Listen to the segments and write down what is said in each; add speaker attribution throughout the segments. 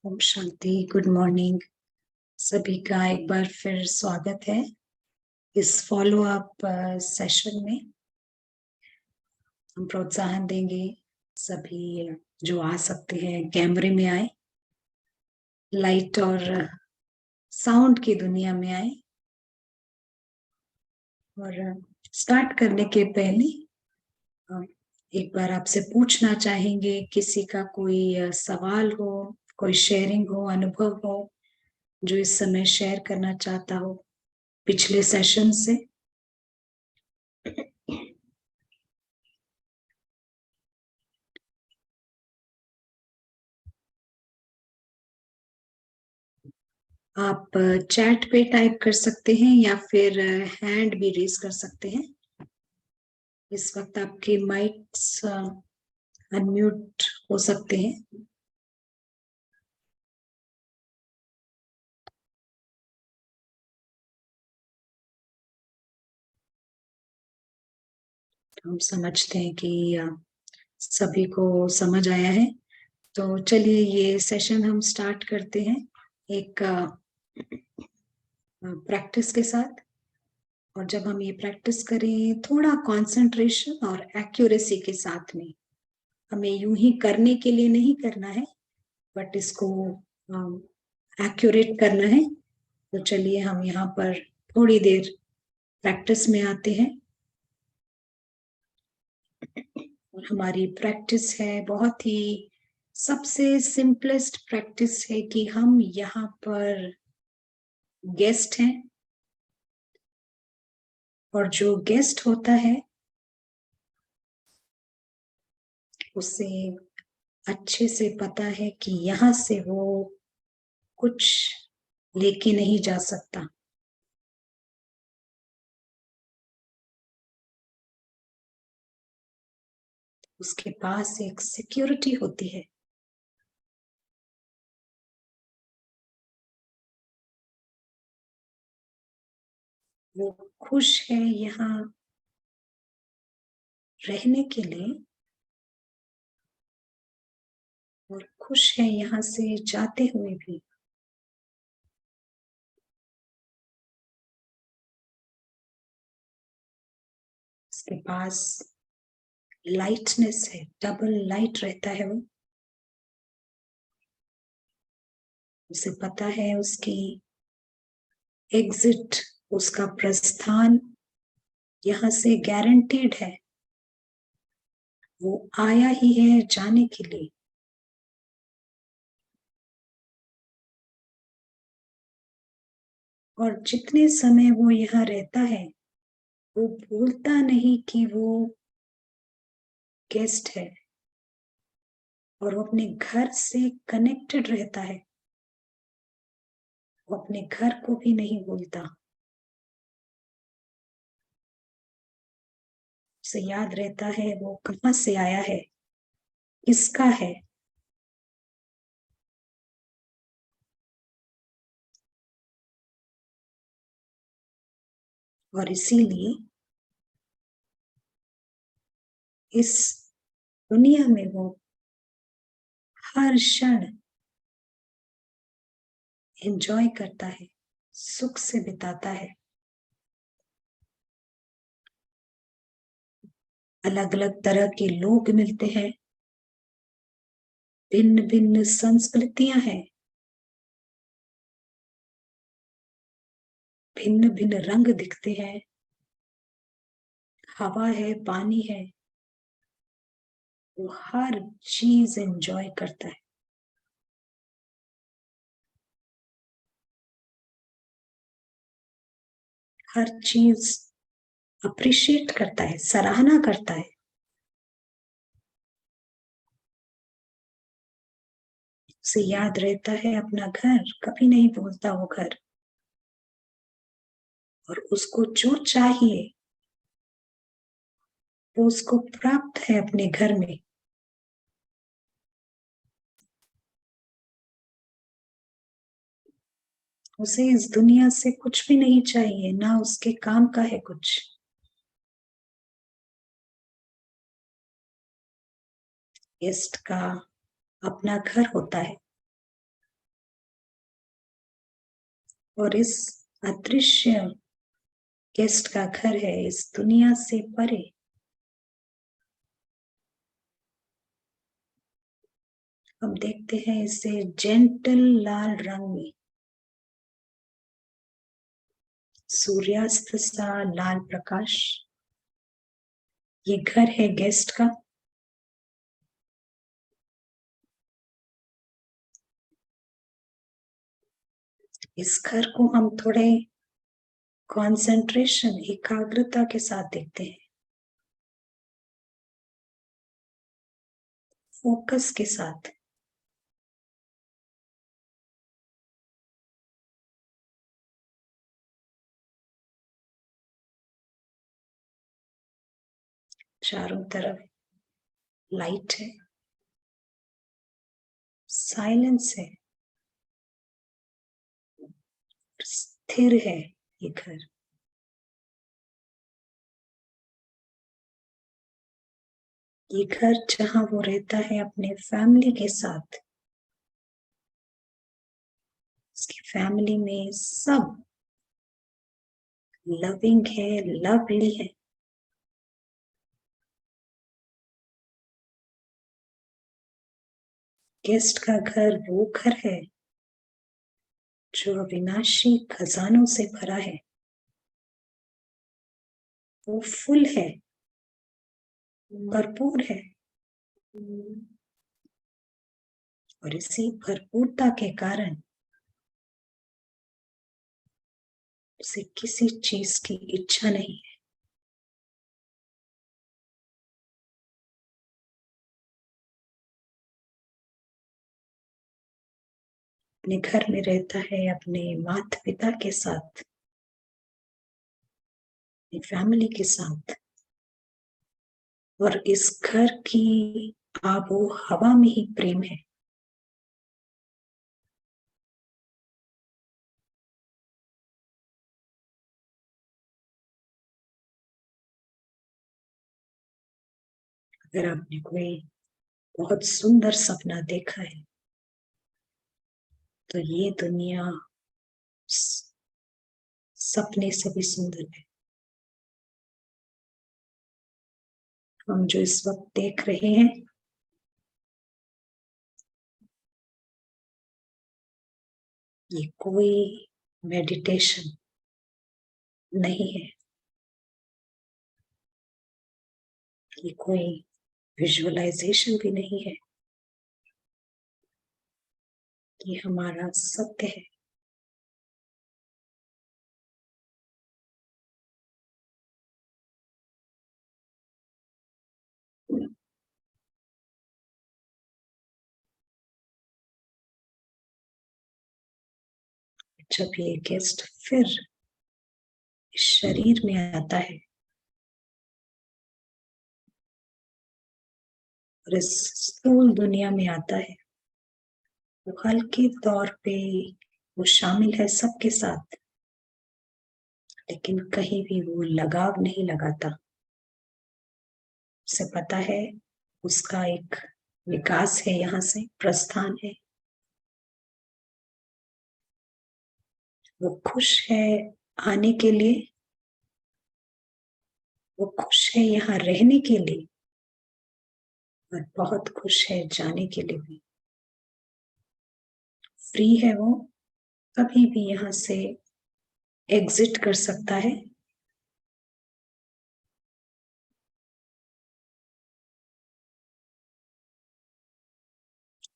Speaker 1: Om Shanti. Good morning सभी का एक बार फिर स्वागत है इस फॉलो अप सेशन में। हम प्रोत्साहन देंगे सभी जो आ सकते हैं कैमरे में आए, लाइट और साउंड की दुनिया में आए। और स्टार्ट करने के पहले एक बार आपसे पूछना चाहेंगे, किसी का कोई सवाल हो, कोई शेयरिंग हो, अनुभव हो जो इस समय शेयर करना चाहता हो पिछले सेशन से। आप चैट पे टाइप कर सकते हैं या फिर हैंड भी रेज कर सकते हैं। इस वक्त आपके माइक्स अनम्यूट हो सकते हैं। हम समझते हैं कि सभी को समझ आया है, तो चलिए ये सेशन हम स्टार्ट करते हैं एक प्रैक्टिस के साथ। और जब हम ये प्रैक्टिस करें थोड़ा कंसंट्रेशन और एक्यूरेसी के साथ में, हमें यूं ही करने के लिए नहीं करना है, बट इसको एक्यूरेट करना है। तो चलिए हम यहाँ पर थोड़ी देर प्रैक्टिस में आते हैं। और हमारी प्रैक्टिस है बहुत ही सबसे सिंपलेस्ट प्रैक्टिस है कि हम यहाँ पर गेस्ट हैं, और जो गेस्ट होता है उसे अच्छे से पता है कि यहाँ से वो कुछ लेके नहीं जा सकता। उसके पास एक सिक्योरिटी होती है। वो खुश है यहाँ रहने के लिए, और खुश है यहाँ से जाते हुए भी। उसके पास लाइटनेस है, डबल लाइट रहता है वो। उसे पता है उसकी एग्जिट, उसका प्रस्थान यहाँ से गारंटीड है। वो आया ही है जाने के लिए। और जितने समय वो यहाँ रहता है वो भूलता नहीं कि वो गेस्ट है, और वो अपने घर से कनेक्टेड रहता है। वो अपने घर को भी नहीं भूलता। उसे याद रहता है वो कहाँ से आया है, किसका है। और इसीलिए इस दुनिया में वो हर क्षण एंजॉय करता है, सुख से बिताता है। अलग अलग तरह के लोग मिलते हैं, भिन्न भिन्न संस्कृतियां हैं, भिन्न भिन्न रंग दिखते हैं, हवा है, पानी है, वो हर चीज एंजॉय करता है। हर चीज अप्रिशिएट करता है, सराहना करता है। उसे याद रहता है अपना घर, कभी नहीं भूलता वो घर। और उसको जो चाहिए वो उसको प्राप्त है अपने घर में। उसे इस दुनिया से कुछ भी नहीं चाहिए, ना उसके काम का है कुछ। गेस्ट का अपना घर होता है, और इस अदृश्य गेस्ट का घर है इस दुनिया से परे। हम देखते हैं इसे जेंटल लाल रंग में, सूर्यास्त सा लाल प्रकाश। ये घर है गेस्ट का। इस घर को हम थोड़े कंसंट्रेशन, एकाग्रता के साथ देखते हैं, फोकस के साथ। चारों तरफ लाइट है, साइलेंस है, स्थिर है ये घर। ये घर जहां वो रहता है अपने फैमिली के साथ। उसकी फैमिली में सब लविंग है, लवली है। गेस्ट का घर वो घर है जो अविनाशी खजानों से भरा है। वो फुल है, भरपूर है। और इसी भरपूरता के कारण उसे किसी चीज की इच्छा नहीं है। अपने घर में रहता है, अपने माता पिता के साथ, अपनी फैमिली के साथ। और इस घर की आबो हवा में ही प्रेम है। अगर आपने कोई बहुत सुंदर सपना देखा है तो ये दुनिया सपने से भी सुंदर है। हम जो इस वक्त देख रहे हैं ये कोई मेडिटेशन नहीं है, ये कोई विजुअलाइजेशन भी नहीं है। ये हमारा सत्य है। जब ये गेस्ट फिर इस शरीर में आता है और इस स्थूल दुनिया में आता है, वो हल्के तौर पे वो शामिल है सबके साथ, लेकिन कहीं भी वो लगाव नहीं लगाता। उसे पता है उसका एक विकास है, यहाँ से प्रस्थान है। वो खुश है आने के लिए, वो खुश है यहाँ रहने के लिए, और बहुत खुश है जाने के लिए भी। फ्री है वो, कभी भी यहाँ से एग्जिट कर सकता है।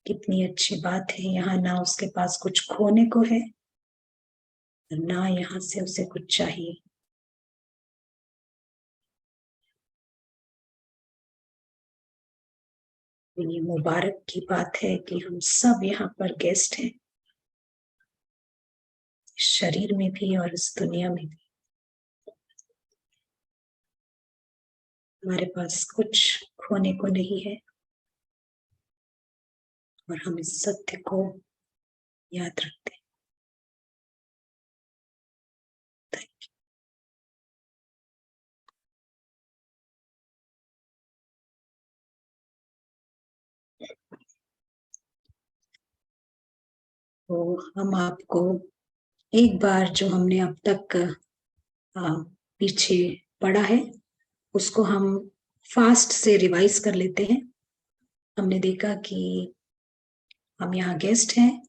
Speaker 1: कितनी अच्छी बात है, यहाँ ना उसके पास कुछ खोने को है, ना यहाँ से उसे कुछ चाहिए। ये मुबारक की बात है कि हम सब यहाँ पर गेस्ट हैं, इस शरीर में भी और इस दुनिया में भी। हमारे पास कुछ खोने को नहीं है, और हम इस सत्य को याद रखते हैं। तो हम आपको एक बार जो हमने अब तक पीछे पढ़ा है उसको हम फास्ट से रिवाइज कर लेते हैं। हमने देखा कि हम यहाँ गेस्ट हैं,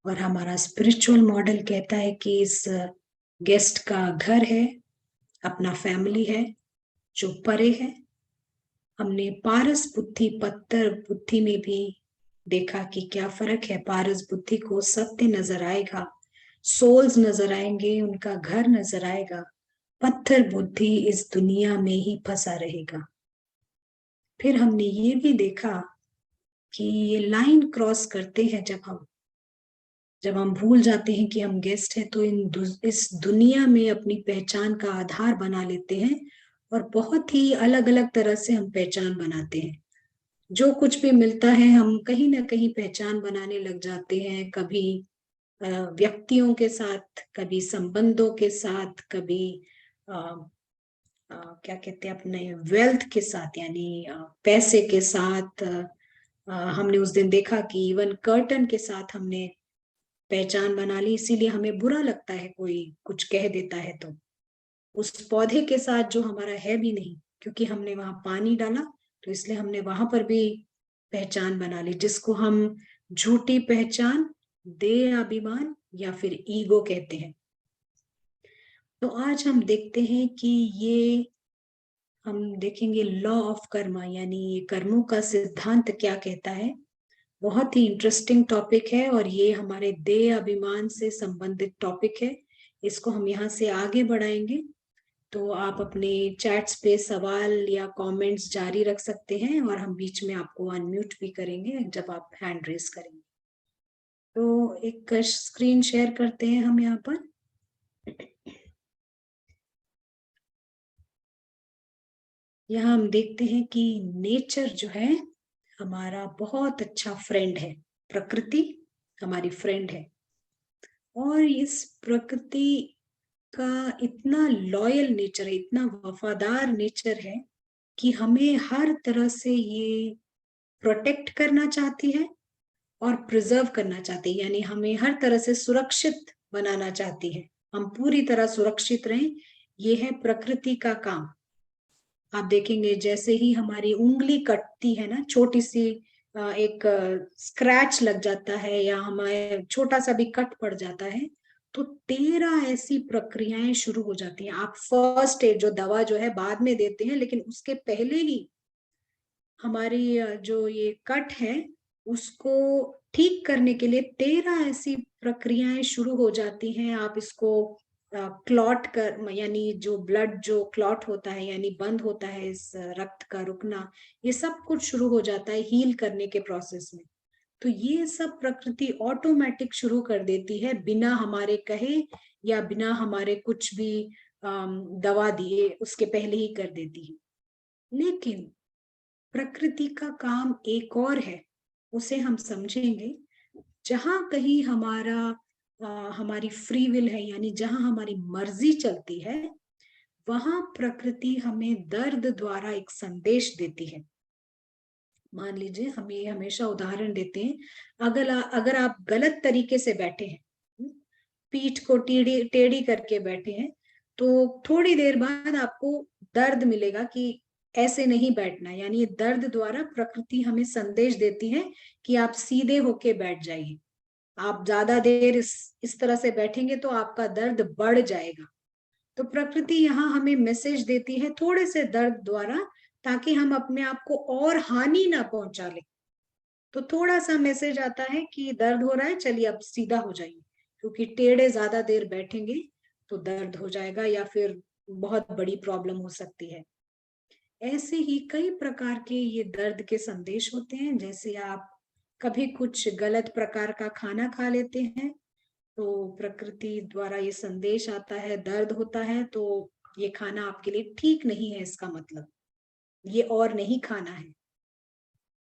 Speaker 1: और हमारा स्पिरिचुअल मॉडल कहता है कि इस गेस्ट का घर है, अपना फैमिली है जो परे है। हमने पारस बुद्धि पत्थर बुद्धि में भी देखा कि क्या फर्क है। पारस बुद्धि को सत्य नजर आएगा, सोल्स नजर आएंगे, उनका घर नजर आएगा। पत्थर बुद्धि इस दुनिया में ही फंसा रहेगा। फिर हमने ये भी देखा कि ये लाइन क्रॉस करते हैं जब हम भूल जाते हैं कि हम गेस्ट हैं, तो इस दुनिया में अपनी पहचान का आधार बना लेते हैं, और बहुत ही अलग अलग तरह से हम पहचान बनाते हैं। जो कुछ भी मिलता है हम कहीं ना कहीं पहचान बनाने लग जाते हैं। कभी व्यक्तियों के साथ, कभी संबंधों के साथ, कभी क्या कहते हैं अपने वेल्थ के साथ, यानी पैसे के साथ। हमने उस दिन देखा कि इवन कर्टन के साथ हमने पहचान बना ली, इसीलिए हमें बुरा लगता है कोई कुछ कह देता है तो। उस पौधे के साथ जो हमारा है भी नहीं, क्योंकि हमने वहां पानी डाला, तो इसलिए हमने वहां पर भी पहचान बना ली, जिसको हम झूठी पहचान, देह अभिमान या फिर ईगो कहते हैं। तो आज हम देखते हैं कि ये हम देखेंगे लॉ ऑफ कर्मा, यानी ये कर्मों का सिद्धांत क्या कहता है। बहुत ही इंटरेस्टिंग टॉपिक है, और ये हमारे देह अभिमान से संबंधित टॉपिक है। इसको हम यहाँ से आगे बढ़ाएंगे। तो आप अपने चैट्स पे सवाल या कमेंट्स जारी रख सकते हैं, और हम बीच में आपको अनम्यूट भी करेंगे जब आप हैंड रेस करेंगे। तो एक स्क्रीन शेयर करते हैं हम यहाँ पर। यहाँ हम देखते हैं कि नेचर जो है हमारा बहुत अच्छा फ्रेंड है। प्रकृति हमारी फ्रेंड है, और इस प्रकृति का इतना लॉयल नेचर है, इतना वफादार नेचर है कि हमें हर तरह से ये प्रोटेक्ट करना चाहती है और प्रिजर्व करना चाहती है, यानी हमें हर तरह से सुरक्षित बनाना चाहती है। हम पूरी तरह सुरक्षित रहें, ये है प्रकृति का काम। आप देखेंगे जैसे ही हमारी उंगली कटती है ना, छोटी सी एक स्क्रैच लग जाता है, या हमारे छोटा सा भी कट पड़ जाता है, तो 13 ऐसी प्रक्रियाएं शुरू हो जाती हैं। आप फर्स्ट एड जो दवा जो है बाद में देते हैं, लेकिन उसके पहले ही हमारी जो ये कट है उसको ठीक करने के लिए 13 ऐसी प्रक्रियाएं शुरू हो जाती हैं। आप इसको क्लॉट कर, यानी जो ब्लड जो क्लॉट होता है, यानी बंद होता है इस रक्त का रुकना, ये सब कुछ शुरू हो जाता है हील करने के प्रोसेस में। तो ये सब प्रकृति ऑटोमेटिक शुरू कर देती है, बिना हमारे कहे या बिना हमारे कुछ भी दवा दिए, उसके पहले ही कर देती है। लेकिन प्रकृति का काम एक और है, उसे हम समझेंगे। जहां कहीं हमारी फ्री विल है, यानी जहां हमारी मर्जी चलती है, वहां प्रकृति हमें दर्द द्वारा एक संदेश देती है। मान लीजिए, हम ये हमेशा उदाहरण देते हैं, अगर आप गलत तरीके से बैठे हैं, पीठ को टेढ़ी टेढ़ी करके बैठे हैं, तो थोड़ी देर बाद आपको दर्द मिलेगा कि ऐसे नहीं बैठना। यानी दर्द द्वारा प्रकृति हमें संदेश देती है कि आप सीधे होके बैठ जाइए। आप ज्यादा देर इस तरह से बैठेंगे तो आपका दर्द बढ़ जाएगा। तो प्रकृति यहाँ हमें मैसेज देती है थोड़े से दर्द द्वारा, ताकि हम अपने आप को और हानि ना पहुंचा ले। तो थोड़ा सा मैसेज आता है कि दर्द हो रहा है, चलिए अब सीधा हो जाइए, क्योंकि टेढ़े ज्यादा देर बैठेंगे तो दर्द हो जाएगा या फिर बहुत बड़ी प्रॉब्लम हो सकती है। ऐसे ही कई प्रकार के ये दर्द के संदेश होते हैं। जैसे आप कभी कुछ गलत प्रकार का खाना खा लेते हैं, तो प्रकृति द्वारा ये संदेश आता है, दर्द होता है तो ये खाना आपके लिए ठीक नहीं है, इसका मतलब ये और नहीं खाना है।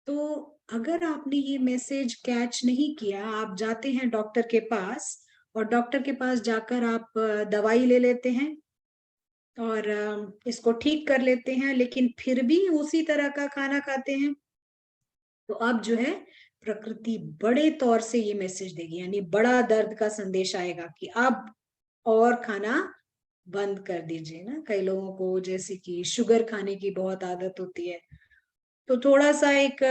Speaker 1: तो अगर आपने ये मैसेज कैच नहीं किया, आप जाते हैं डॉक्टर के पास, और डॉक्टर के पास जाकर आप दवाई ले लेते हैं और इसको ठीक कर लेते हैं, लेकिन फिर भी उसी तरह का खाना खाते हैं, तो अब जो है प्रकृति बड़े तौर से ये मैसेज देगी, यानी बड़ा दर्द का संदेश आएगा कि अब और खाना बंद कर दीजिए ना। कई लोगों को जैसे कि शुगर खाने की बहुत आदत होती है, तो थोड़ा सा एक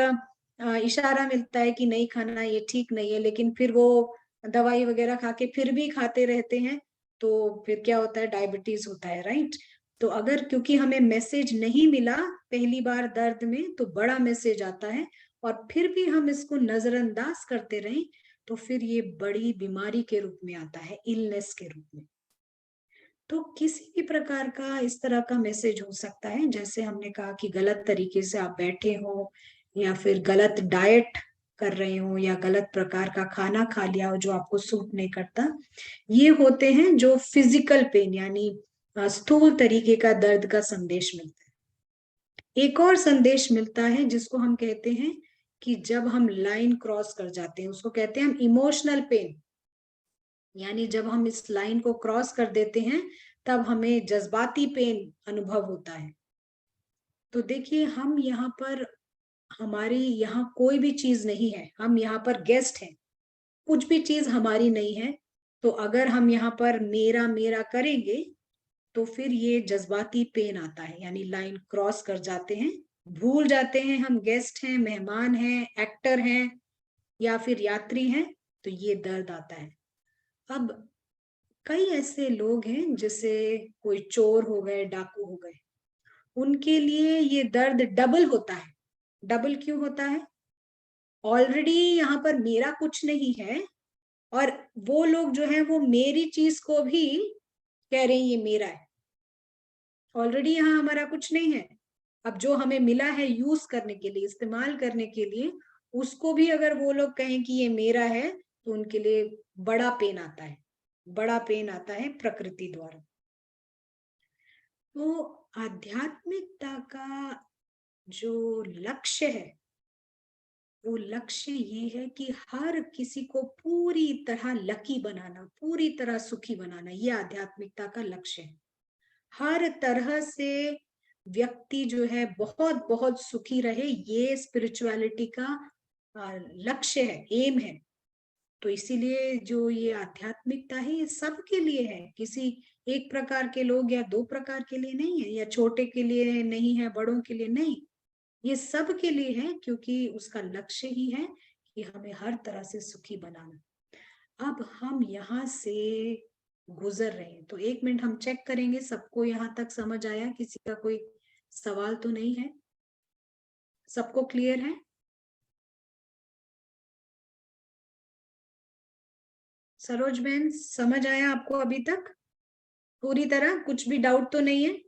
Speaker 1: इशारा मिलता है कि नहीं खाना, ये ठीक नहीं है, लेकिन फिर वो दवाई वगैरह खा के फिर भी खाते रहते हैं, तो फिर क्या होता है, डायबिटीज होता है, राइट। तो अगर क्योंकि हमें मैसेज नहीं मिला पहली बार दर्द में, तो बड़ा मैसेज आता है और फिर भी हम इसको नजरअंदाज करते रहें, तो फिर ये बड़ी बीमारी के रूप में आता है, इलनेस के रूप में। तो किसी भी प्रकार का इस तरह का मैसेज हो सकता है, जैसे हमने कहा कि गलत तरीके से आप बैठे हो, या फिर गलत डाइट कर रहे हो, या गलत प्रकार का खाना खा लिया हो जो आपको सूट नहीं करता। ये होते हैं जो फिजिकल पेन, यानी स्थूल तरीके का दर्द का संदेश मिलता है। एक और संदेश मिलता है जिसको हम कहते हैं कि जब हम लाइन क्रॉस कर जाते हैं, उसको कहते हैं हम इमोशनल पेन। यानी जब हम इस लाइन को क्रॉस कर देते हैं, तब हमें जज्बाती पेन अनुभव होता है। तो देखिए, हम यहाँ पर, हमारी यहाँ कोई भी चीज नहीं है, हम यहाँ पर गेस्ट हैं, कुछ भी चीज हमारी नहीं है। तो अगर हम यहाँ पर मेरा मेरा करेंगे, तो फिर ये जज्बाती पेन आता है, यानी लाइन क्रॉस कर जाते हैं, भूल जाते हैं हम गेस्ट हैं, मेहमान हैं, एक्टर हैं, या फिर यात्री हैं, तो ये दर्द आता है। अब कई ऐसे लोग हैं, जैसे कोई चोर हो गए, डाकू हो गए, उनके लिए ये दर्द डबल होता है। डबल क्यों होता है? ऑलरेडी यहाँ पर मेरा कुछ नहीं है, और वो लोग जो है वो मेरी चीज को भी कह रहे हैं ये मेरा है। ऑलरेडी यहाँ हमारा कुछ नहीं है, अब जो हमें मिला है यूज करने के लिए, इस्तेमाल करने के लिए, उसको भी अगर वो लोग कहें कि ये मेरा है, तो उनके लिए बड़ा पेन आता है, बड़ा पेन आता है प्रकृति द्वारा। तो आध्यात्मिकता का जो लक्ष्य है, वो लक्ष्य ये है कि हर किसी को पूरी तरह लकी बनाना, पूरी तरह सुखी बनाना, ये आध्यात्मिकता का लक्ष्य है। हर तरह से व्यक्ति जो है बहुत बहुत सुखी रहे, ये स्पिरिचुअलिटी का लक्ष्य है, एम है। तो इसीलिए जो ये आध्यात्मिकता है, ये सबके लिए है, किसी एक प्रकार के लोग या दो प्रकार के लिए नहीं है, या छोटे के लिए नहीं है, बड़ों के लिए नहीं, ये सब के लिए है, क्योंकि उसका लक्ष्य ही है कि हमें हर तरह से सुखी बनाना। अब हम यहाँ से गुजर रहे हैं, तो एक मिनट हम चेक करेंगे सबको यहाँ तक समझ आया, किसी का कोई सवाल तो नहीं है, सबको क्लियर है? सरोज बहन, समझ आया आपको अभी तक पूरी तरह? कुछ भी डाउट तो नहीं है?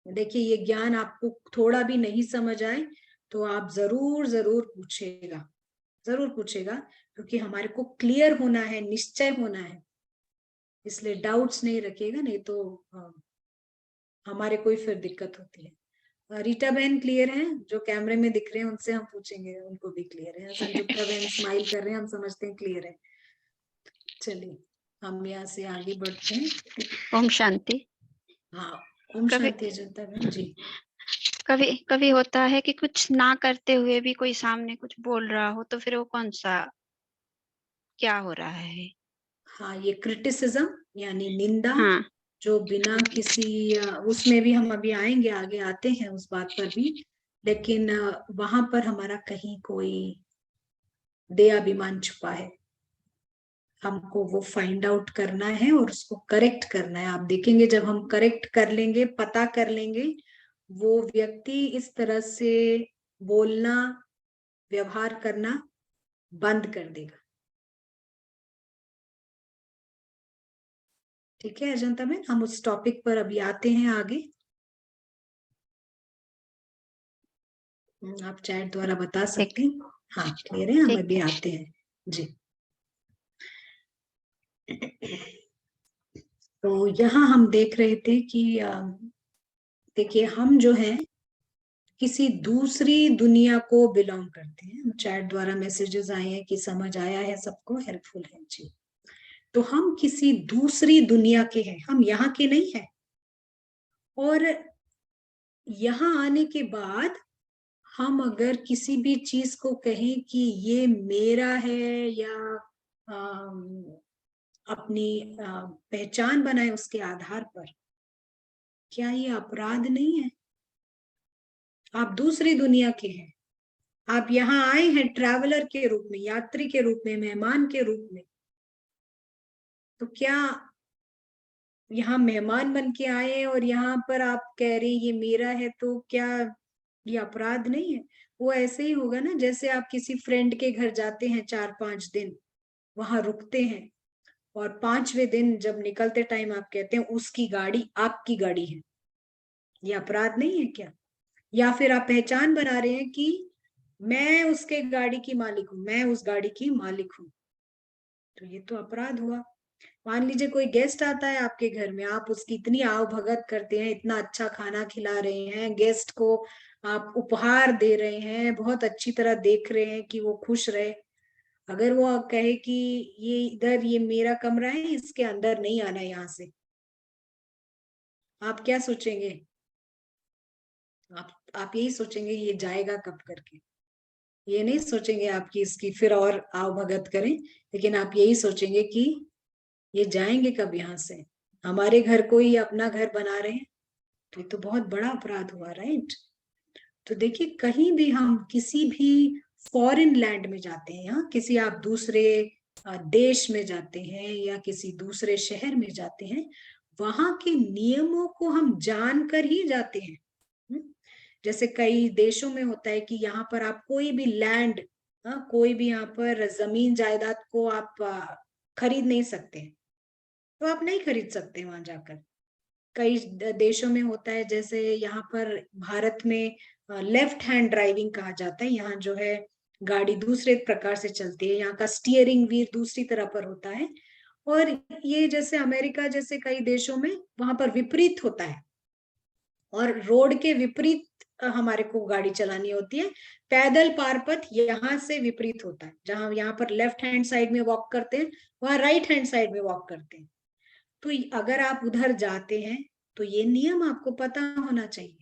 Speaker 1: देखिए, ये ज्ञान आपको थोड़ा भी नहीं समझ आए तो आप जरूर जरूर पूछेगा, जरूर पूछेगा, क्योंकि हमारे को क्लियर होना है, निश्चय होना है, इसलिए डाउट्स नहीं रखिएगा, नहीं तो हमारे कोई फिर दिक्कत होती है। रीटा बहन क्लियर है? जो कैमरे में दिख रहे हैं उनसे हम पूछेंगे, उनको भी क्लियर है। संयुक्ता बहन स्माइल कर रहे हैं, हम समझते हैं क्लियर है। चलिए हम यहाँ से आगे बढ़ते हैं।
Speaker 2: ओम शांति।
Speaker 1: हाँ, ओम
Speaker 2: कभी
Speaker 1: शांति अजंता बहन जी।
Speaker 2: कभी कभी होता है कि कुछ ना करते हुए भी कोई सामने कुछ बोल रहा हो, तो फिर वो कौन सा क्या हो रहा है?
Speaker 1: हाँ, ये क्रिटिसिज्म यानी निंदा,
Speaker 2: हाँ।
Speaker 1: जो बिना किसी उसमें भी हम अभी आएंगे, आगे आते हैं उस बात पर भी, लेकिन वहां पर हमारा कहीं कोई दयाभिमान छुपा है। हमको वो फाइंड आउट करना है और उसको करेक्ट करना है। आप देखेंगे जब हम करेक्ट कर लेंगे, पता कर लेंगे, वो व्यक्ति इस तरह से बोलना, व्यवहार करना बंद कर देगा। ठीक है अजंता में, हम उस टॉपिक पर अभी आते हैं आगे। आप चैट द्वारा बता
Speaker 2: ठीक।
Speaker 1: सकते हैं। हाँ क्लियर है, हम
Speaker 2: ठीक
Speaker 1: अभी
Speaker 2: है।
Speaker 1: आते हैं जी। तो यहाँ हम देख रहे थे कि देखिए हम जो है किसी दूसरी दुनिया को बिलोंग करते हैं। चैट द्वारा मैसेजेस आए हैं कि समझ आया है सबको, हेल्पफुल है जी। तो हम किसी दूसरी दुनिया के हैं, हम यहाँ के नहीं हैं। और यहाँ आने के बाद हम अगर किसी भी चीज को कहें कि ये मेरा है, या अपनी पहचान बनाए उसके आधार पर, क्या ये अपराध नहीं है? आप दूसरी दुनिया के हैं, आप यहाँ आए हैं ट्रैवलर के रूप में, यात्री के रूप में, मेहमान के रूप में। तो क्या यहाँ मेहमान बन के आए हैं और यहाँ पर आप कह रहे हैं ये मेरा है, तो क्या ये अपराध नहीं है? वो ऐसे ही होगा ना, जैसे आप किसी फ्रेंड के घर जाते हैं 4-5 दिन, वहां रुकते हैं, और 5वें दिन जब निकलते टाइम आप कहते हैं उसकी गाड़ी आपकी गाड़ी है। ये अपराध नहीं है क्या? या फिर आप पहचान बना रहे हैं कि मैं उसके गाड़ी की मालिक हूं, मैं उस गाड़ी की मालिक हूं, तो ये तो अपराध हुआ। मान लीजिए कोई गेस्ट आता है आपके घर में, आप उसकी इतनी आव भगत करते हैं, इतना अच्छा खाना खिला रहे हैं गेस्ट को, आप उपहार दे रहे हैं, बहुत अच्छी तरह देख रहे हैं कि वो खुश रहे। अगर वो कहे कि ये इधर, ये मेरा कमरा है, इसके अंदर नहीं आना यहाँ से, आप क्या सोचेंगे? आप यही सोचेंगे ये जाएगा कब करके। ये नहीं सोचेंगे आपकी इसकी फिर और आव भगत करें, लेकिन आप यही सोचेंगे कि ये जाएंगे कब यहाँ से, हमारे घर को ही अपना घर बना रहे हैं। तो ये तो बहुत बड़ा अपराध हुआ, राइट? तो देखिए कहीं भी हम किसी भी फॉरेन लैंड में जाते हैं, यहाँ किसी आप दूसरे देश में जाते हैं या किसी दूसरे शहर में जाते हैं, वहां के नियमों को हम जानकर ही जाते हैं। हम्म? जैसे कई देशों में होता है कि यहाँ पर आप कोई भी लैंड, कोई भी यहाँ पर जमीन जायदाद को आप खरीद नहीं सकते, तो आप नहीं खरीद सकते वहां जाकर। कई देशों में होता है, जैसे यहाँ पर भारत में लेफ्ट हैंड ड्राइविंग कहा जाता है, यहाँ जो है गाड़ी दूसरे प्रकार से चलती है, यहाँ का स्टीयरिंग व्हील दूसरी तरह पर होता है। और ये जैसे अमेरिका जैसे कई देशों में वहां पर विपरीत होता है, और रोड के विपरीत हमारे को गाड़ी चलानी होती है। पैदल पार पथ यहाँ से विपरीत होता है, जहां यहाँ पर लेफ्ट हैंड साइड में वॉक करते हैं, वहां राइट हैंड साइड में वॉक करते हैं। तो अगर आप उधर जाते हैं तो ये नियम आपको पता होना चाहिए।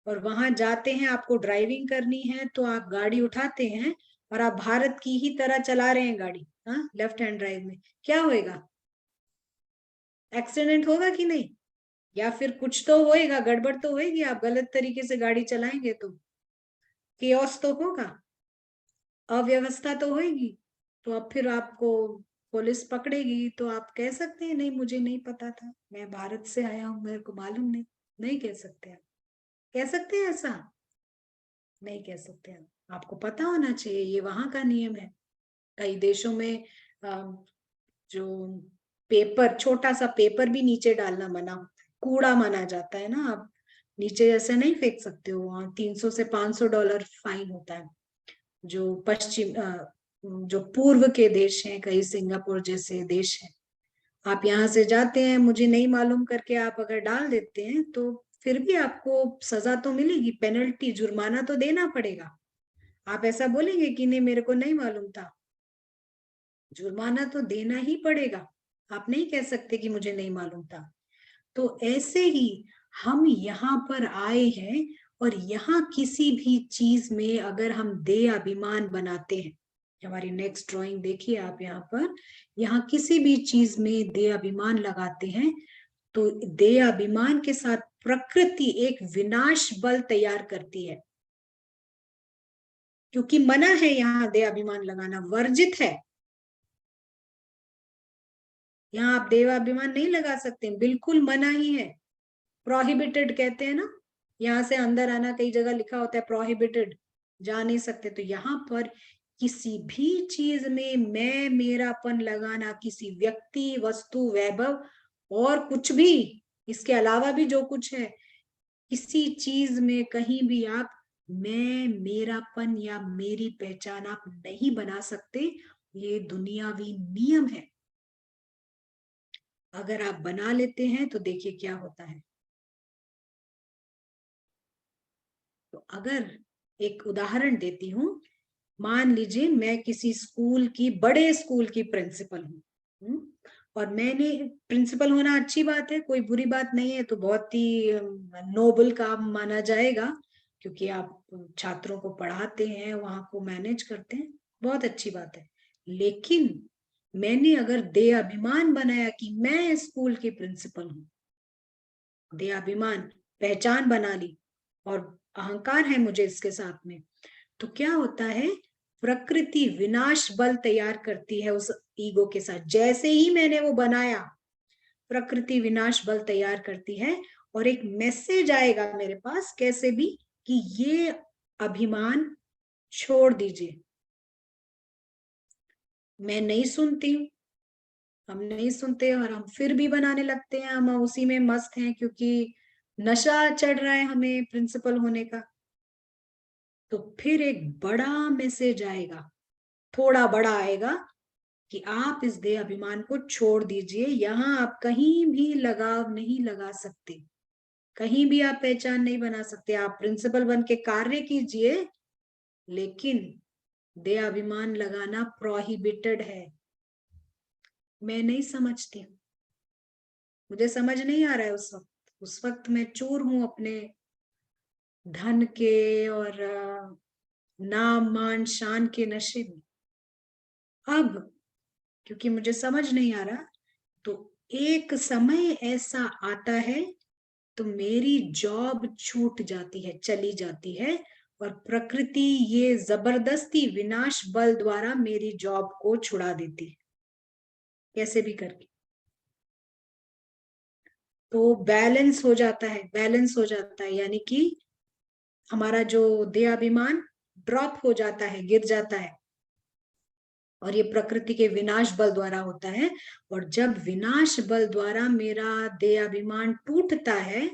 Speaker 1: और वहां जाते हैं, आपको ड्राइविंग करनी है, तो आप गाड़ी उठाते हैं और आप भारत की ही तरह चला रहे हैं गाड़ी, हाँ लेफ्ट हैंड ड्राइव में, क्या होएगा? एक्सीडेंट होगा कि नहीं? या फिर कुछ तो होएगा, गड़बड़ तो होएगी, आप गलत तरीके से गाड़ी चलाएंगे तो केओस तो होगा, अव्यवस्था तो होएगी। तो अब फिर आपको पुलिस पकड़ेगी, तो आप कह सकते हैं नहीं मुझे नहीं पता था, मैं भारत से आया हूं, मेरे को मालूम नहीं। नहीं कह सकते आप? कह सकते हैं ऐसा? नहीं कह सकते आप। आपको पता होना चाहिए, ये वहां का नियम है। कई देशों में जो पेपर, छोटा सा पेपर भी नीचे डालना मना होता है, कूड़ा माना जाता है ना, आप नीचे ऐसे नहीं फेंक सकते हो, वहां $300 से $500 फाइन होता है। जो जो पूर्व के देश हैं, कई सिंगापुर जैसे देश हैं, आप यहाँ से जाते हैं मुझे नहीं मालूम करके आप अगर डाल देते हैं, तो फिर भी आपको सजा तो मिलेगी, पेनल्टी, जुर्माना तो देना पड़ेगा। आप ऐसा बोलेंगे कि नहीं मेरे को नहीं मालूम था? जुर्माना तो देना ही पड़ेगा। आप नहीं कह सकते कि मुझे नहीं मालूम था। तो ऐसे ही हम यहाँ पर आए हैं और यहाँ किसी भी चीज में अगर हम देह अभिमान बनाते हैं, हमारी नेक्स्ट ड्राइंग देखिए आप यहाँ पर, यहाँ किसी भी चीज में देह अभिमान लगाते हैं तो देह अभिमान के साथ प्रकृति एक विनाश बल तैयार करती है, क्योंकि मना है यहाँ देह अभिमान लगाना, वर्जित है। यहाँ आप देह अभिमान नहीं लगा सकते, बिल्कुल मना ही है, प्रोहिबिटेड कहते हैं ना, यहाँ से अंदर आना कई जगह लिखा होता है प्रोहिबिटेड, जा नहीं सकते। तो यहाँ पर किसी भी चीज में मैं मेरापन लगाना, किसी व्यक्ति वस्तु वैभव और कुछ भी इसके अलावा भी जो कुछ है, किसी चीज में कहीं भी आप मैं मेरापन या मेरी पहचान आप नहीं बना सकते, ये दुनियावी नियम है। अगर आप बना लेते हैं तो देखिए क्या होता है। तो अगर एक उदाहरण देती हूँ, मान लीजिए मैं किसी स्कूल की, बड़े स्कूल की प्रिंसिपल हूँ, और मैंने, प्रिंसिपल होना अच्छी बात है, कोई बुरी बात नहीं है, तो बहुत ही नोबल काम माना जाएगा, क्योंकि आप छात्रों को पढ़ाते हैं, वहां को मैनेज करते हैं, बहुत अच्छी बात है। लेकिन मैंने अगर देह अभिमान बनाया कि मैं स्कूल की प्रिंसिपल हूँ, देह अभिमान, पहचान बना ली और अहंकार है मुझे इसके साथ में, तो क्या होता है, प्रकृति विनाश बल तैयार करती है उस ईगो के साथ। जैसे ही मैंने वो बनाया, प्रकृति विनाश बल तैयार करती है और एक मैसेज आएगा मेरे पास कैसे भी कि ये अभिमान छोड़ दीजिए। मैं नहीं सुनती हूँ, हम नहीं सुनते और हम फिर भी बनाने लगते हैं, हम उसी में मस्त हैं क्योंकि नशा चढ़ रहा है हमें प्रिंसिपल होने का। तो फिर एक बड़ा मैसेज आएगा, थोड़ा बड़ा आएगा, कि आप इस देह अभिमान को छोड़ दीजिए, यहाँ आप कहीं भी लगाव नहीं लगा सकते, कहीं भी आप पहचान नहीं बना सकते, आप प्रिंसिपल बन के कार्य कीजिए, लेकिन देह अभिमान लगाना प्रोहिबिटेड है। मैं नहीं समझती, मुझे समझ नहीं आ रहा है उस वक्त मैं चूर हूं अपने धन के और नाम मान शान के नशे में। अब क्योंकि मुझे समझ नहीं आ रहा, तो एक समय ऐसा आता है तो मेरी जॉब छूट जाती है, चली जाती है, और प्रकृति ये जबरदस्ती विनाश बल द्वारा मेरी जॉब को छुड़ा देती है, कैसे भी करके। तो बैलेंस हो जाता है, बैलेंस हो जाता है, यानी कि हमारा जो देहाभिमान ड्रॉप हो जाता है, गिर जाता है, और ये प्रकृति के विनाश बल द्वारा होता है। और जब विनाश बल द्वारा मेरा देहाभिमान टूटता है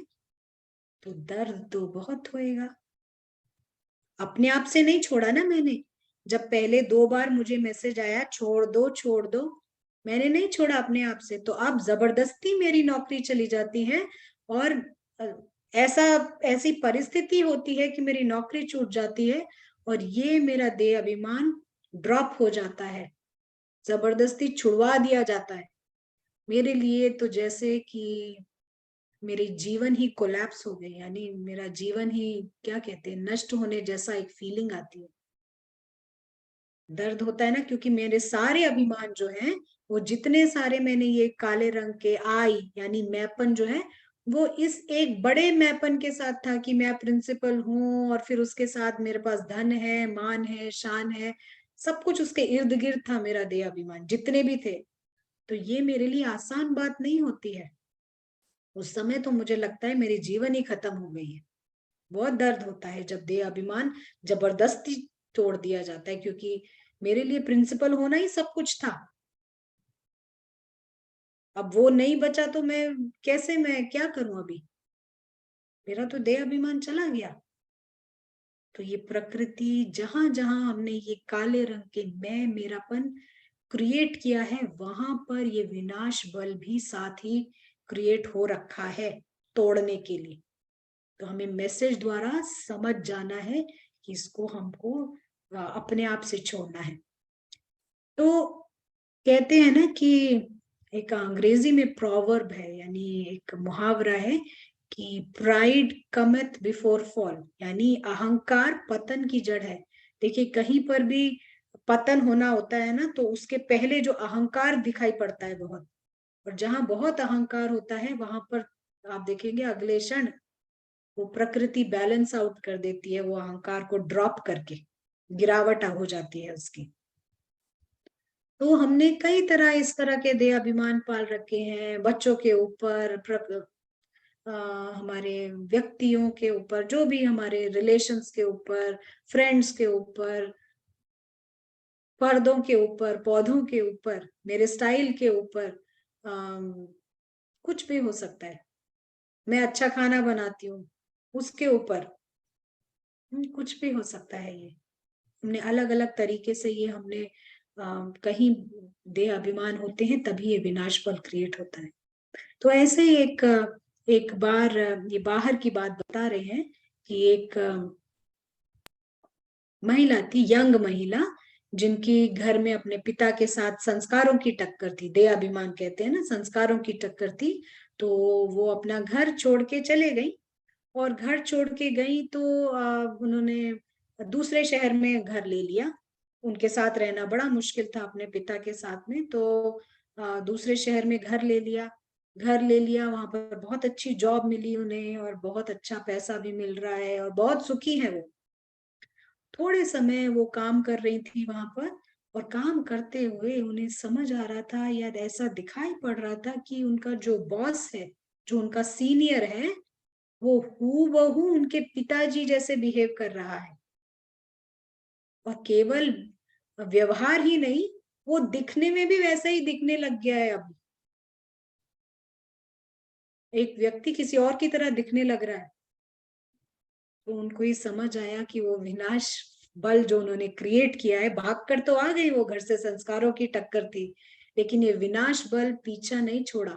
Speaker 1: तो दर्द तो बहुत होएगा। अपने आप से नहीं छोड़ा ना मैंने, जब पहले 2 बार मुझे मैसेज आया छोड़ दो छोड़ दो, मैंने नहीं छोड़ा अपने आप से, तो अब जबरदस्ती मेरी नौकरी चली जाती है, और ऐसा ऐसी परिस्थिति होती है कि मेरी नौकरी छूट जाती है और ये मेरा देह अभिमान ड्रॉप हो जाता है, जबरदस्ती छुड़वा दिया जाता है मेरे लिए। तो जैसे कि मेरी जीवन ही कोलैप्स हो गई, यानी मेरा जीवन ही क्या कहते हैं, नष्ट होने जैसा एक फीलिंग आती है, दर्द होता है ना, क्योंकि मेरे सारे अभिमान जो हैं, वो जितने सारे मैंने ये काले रंग के आई यानी मैपन जो है, वो इस एक बड़े मैपन के साथ था कि मैं प्रिंसिपल हूँ, और फिर उसके साथ मेरे पास धन है, मान है, शान है, सब कुछ उसके इर्द गिर्द था मेरा देह अभिमान जितने भी थे। तो ये मेरे लिए आसान बात नहीं होती है, उस समय तो मुझे लगता है मेरी जीवन ही खत्म हो गई है। बहुत दर्द होता है जब देह अभिमान जबरदस्ती तोड़ दिया जाता है, क्योंकि मेरे लिए प्रिंसिपल होना ही सब कुछ था। अब वो नहीं बचा तो मैं कैसे, मैं क्या करूं अभी, मेरा तो देह अभिमान चला गया। तो ये प्रकृति जहां जहां हमने ये काले रंग के मैं मेरापन क्रिएट किया है, वहां पर ये विनाश बल भी साथ ही क्रिएट हो रखा है तोड़ने के लिए। तो हमें मैसेज द्वारा समझ जाना है कि इसको हमको अपने आप से छोड़ना है। तो कहते हैं ना कि एक अंग्रेजी में प्रोवर्ब है, यानी एक मुहावरा है कि प्राइड कमeth बिफोर फॉल, यानी अहंकार पतन की जड़ है। देखिए कहीं पर भी पतन होना होता है ना, तो उसके पहले जो अहंकार दिखाई पड़ता है बहुत, और जहां बहुत अहंकार होता है वहां पर आप देखेंगे अगले क्षण वो प्रकृति बैलेंस आउट कर देती है, वो अहंकार को ड्रॉप करके गिरावट हो जाती है उसकी। तो हमने कई तरह इस तरह के देह अभिमान पाल रखे हैं, बच्चों के ऊपर, हमारे व्यक्तियों के ऊपर, जो भी हमारे रिलेशंस के ऊपर, फ्रेंड्स के ऊपर, पर्दों के ऊपर, पौधों के ऊपर, मेरे स्टाइल के ऊपर, कुछ भी हो सकता है। मैं अच्छा खाना बनाती हूँ उसके ऊपर, कुछ भी हो सकता है। ये हमने अलग अलग तरीके से ये हमने कहीं देह अभिमान होते हैं तभी ये विनाश फल क्रिएट होता है। तो ऐसे ही एक बार ये बाहर की बात बता रहे हैं कि एक महिला थी, यंग महिला, जिनकी घर में अपने पिता के साथ संस्कारों की टक्कर थी, देह अभिमान कहते हैं ना, संस्कारों की टक्कर थी। तो वो अपना घर छोड़ के चले गई, और घर छोड़ के गई तो उन्होंने दूसरे शहर में घर ले लिया। उनके साथ रहना बड़ा मुश्किल था अपने पिता के साथ में, तो दूसरे शहर में घर ले लिया। घर ले लिया, वहां पर बहुत अच्छी जॉब मिली उन्हें, और बहुत अच्छा पैसा भी मिल रहा है, और बहुत सुखी है वो। थोड़े समय वो काम कर रही थी वहां पर, और काम करते हुए उन्हें समझ आ रहा था, या ऐसा दिखाई पड़ रहा था कि उनका जो बॉस है, जो उनका सीनियर है, वो हूबहू उनके पिताजी जैसे बिहेव कर रहा है। और केवल व्यवहार ही नहीं, वो दिखने में भी वैसा ही दिखने लग गया है अब। एक व्यक्ति किसी और की तरह दिखने लग रहा है। तो उनको ये समझ आया कि वो विनाश बल जो उन्होंने क्रिएट किया है, भाग कर तो आ गई वो घर से, संस्कारों की टक्कर थी, लेकिन ये विनाश बल पीछा नहीं छोड़ा।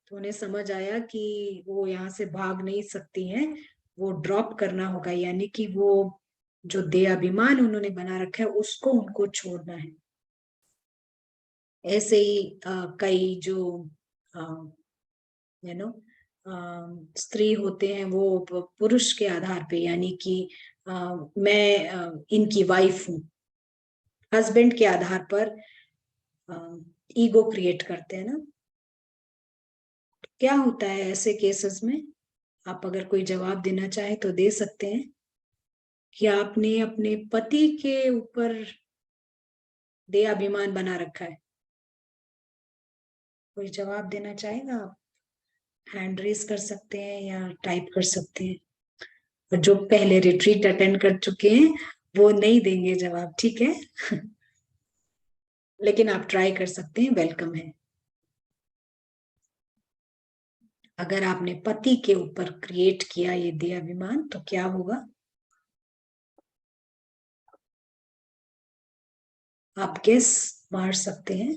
Speaker 1: तो उन्हें समझ आया कि वो यहाँ से भाग नहीं सकती हैं, वो ड्रॉप करना होगा, यानी कि वो जो देह अभिमान उन्होंने बना रखा है उसको उनको छोड़ना है। ऐसे ही कई जो यू नो स्त्री होते हैं, वो पुरुष के आधार पे, यानी कि मैं इनकी वाइफ हूँ, हस्बैंड के आधार पर ईगो क्रिएट करते हैं ना। क्या होता है ऐसे केसेस में? आप अगर कोई जवाब देना चाहे तो दे सकते हैं कि आपने अपने पति के ऊपर देह अभिमान बना रखा है। कोई जवाब देना चाहेगा? आप हैंड रेस कर सकते हैं या टाइप कर सकते हैं। और जो पहले रिट्रीट अटेंड कर चुके हैं वो नहीं देंगे जवाब, ठीक है? लेकिन आप ट्राई कर सकते हैं, वेलकम है। अगर आपने पति के ऊपर क्रिएट किया ये देह अभिमान तो क्या होगा? आप गेस मार सकते हैं।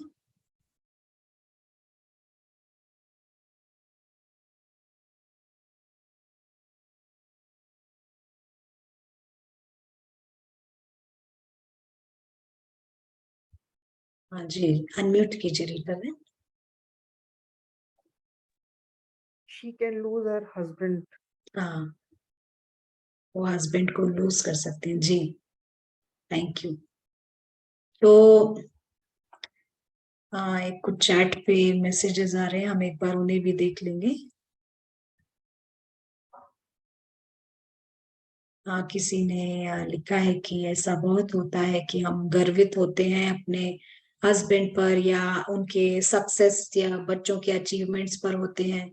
Speaker 1: हाँ जी, अनम्यूट कीजिए रीटा में।
Speaker 3: She can lose her husband.
Speaker 1: हाँ, वो हस्बैंड को लूज कर सकते हैं जी। Thank you. तो एक कुछ चैट पे मैसेजेस आ रहे हैं, हम एक बार उन्हें भी देख लेंगे। किसी ने लिखा है कि ऐसा बहुत होता है कि हम गर्वित होते हैं अपने हस्बैंड पर, या उनके सक्सेस या बच्चों के अचीवमेंट्स पर होते हैं।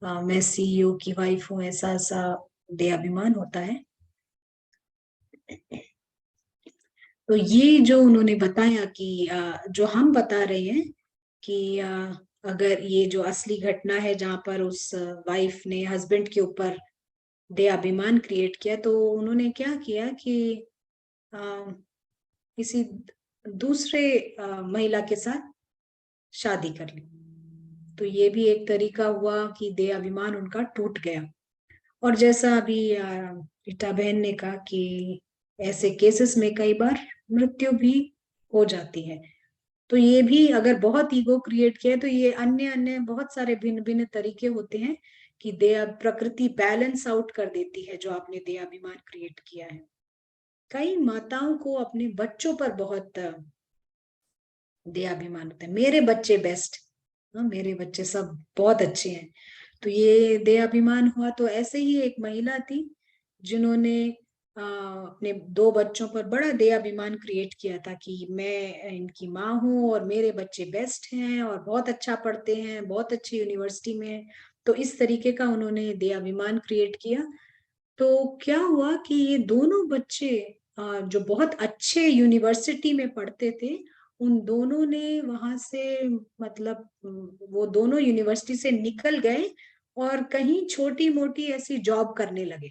Speaker 1: मैं सीईओ की वाइफ हूँ, ऐसा ऐसा देह अभिमान होता है। तो ये जो उन्होंने बताया कि जो हम बता रहे हैं कि अगर ये जो असली घटना है जहां पर उस वाइफ ने हस्बैंड के ऊपर देह अभिमान क्रिएट किया, तो उन्होंने क्या किया कि किसी दूसरे महिला के साथ शादी कर ली। तो ये भी एक तरीका हुआ कि देह अभिमान उनका टूट गया। और जैसा अभी रीटा बहन ने कहा कि ऐसे केसेस में कई बार मृत्यु भी हो जाती है। तो ये भी अगर बहुत ईगो क्रिएट किया है तो ये अन्य अन्य बहुत सारे भिन्न भिन्न तरीके होते हैं कि देह प्रकृति बैलेंस आउट कर देती है जो आपने देहाभिमान क्रिएट किया है। कई माताओं को अपने बच्चों पर बहुत देहाभिमान होता है, मेरे बच्चे बेस्ट, मेरे बच्चे सब बहुत अच्छे हैं। तो ये देहाभिमान हुआ। तो ऐसे ही एक महिला थी जिन्होंने अपने 2 बच्चों पर बड़ा देहाभिमान क्रिएट किया था कि मैं इनकी माँ हूँ और मेरे बच्चे बेस्ट हैं और बहुत अच्छा पढ़ते हैं, बहुत अच्छी यूनिवर्सिटी में हैं। तो इस तरीके का उन्होंने देहाभिमान क्रिएट किया। तो क्या हुआ कि ये दोनों बच्चे जो बहुत अच्छे यूनिवर्सिटी में पढ़ते थे, उन दोनों ने वहां से मतलब वो दोनों यूनिवर्सिटी से निकल गए और कहीं छोटी मोटी ऐसी जॉब करने लगे,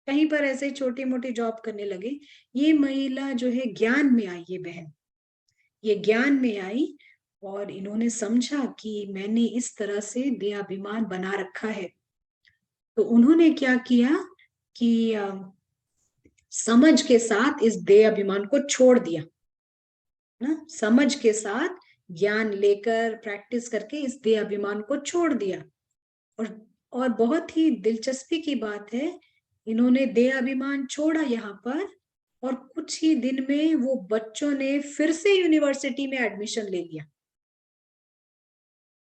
Speaker 1: कहीं पर ऐसे छोटी मोटी जॉब करने लगे। ये महिला जो है ज्ञान में आई, ये बहन ये ज्ञान में आई और इन्होंने समझा कि मैंने इस तरह से देहाभिमान बना रखा है। तो उन्होंने क्या किया कि समझ के साथ इस देहाभिमान को छोड़ दिया ना, समझ के साथ ज्ञान लेकर प्रैक्टिस करके इस देहाभिमान को छोड़ दिया। और बहुत ही दिलचस्पी की बात है, इन्होंने देहाभिमान छोड़ा यहाँ पर और कुछ ही दिन में वो बच्चों ने फिर से यूनिवर्सिटी में एडमिशन ले लिया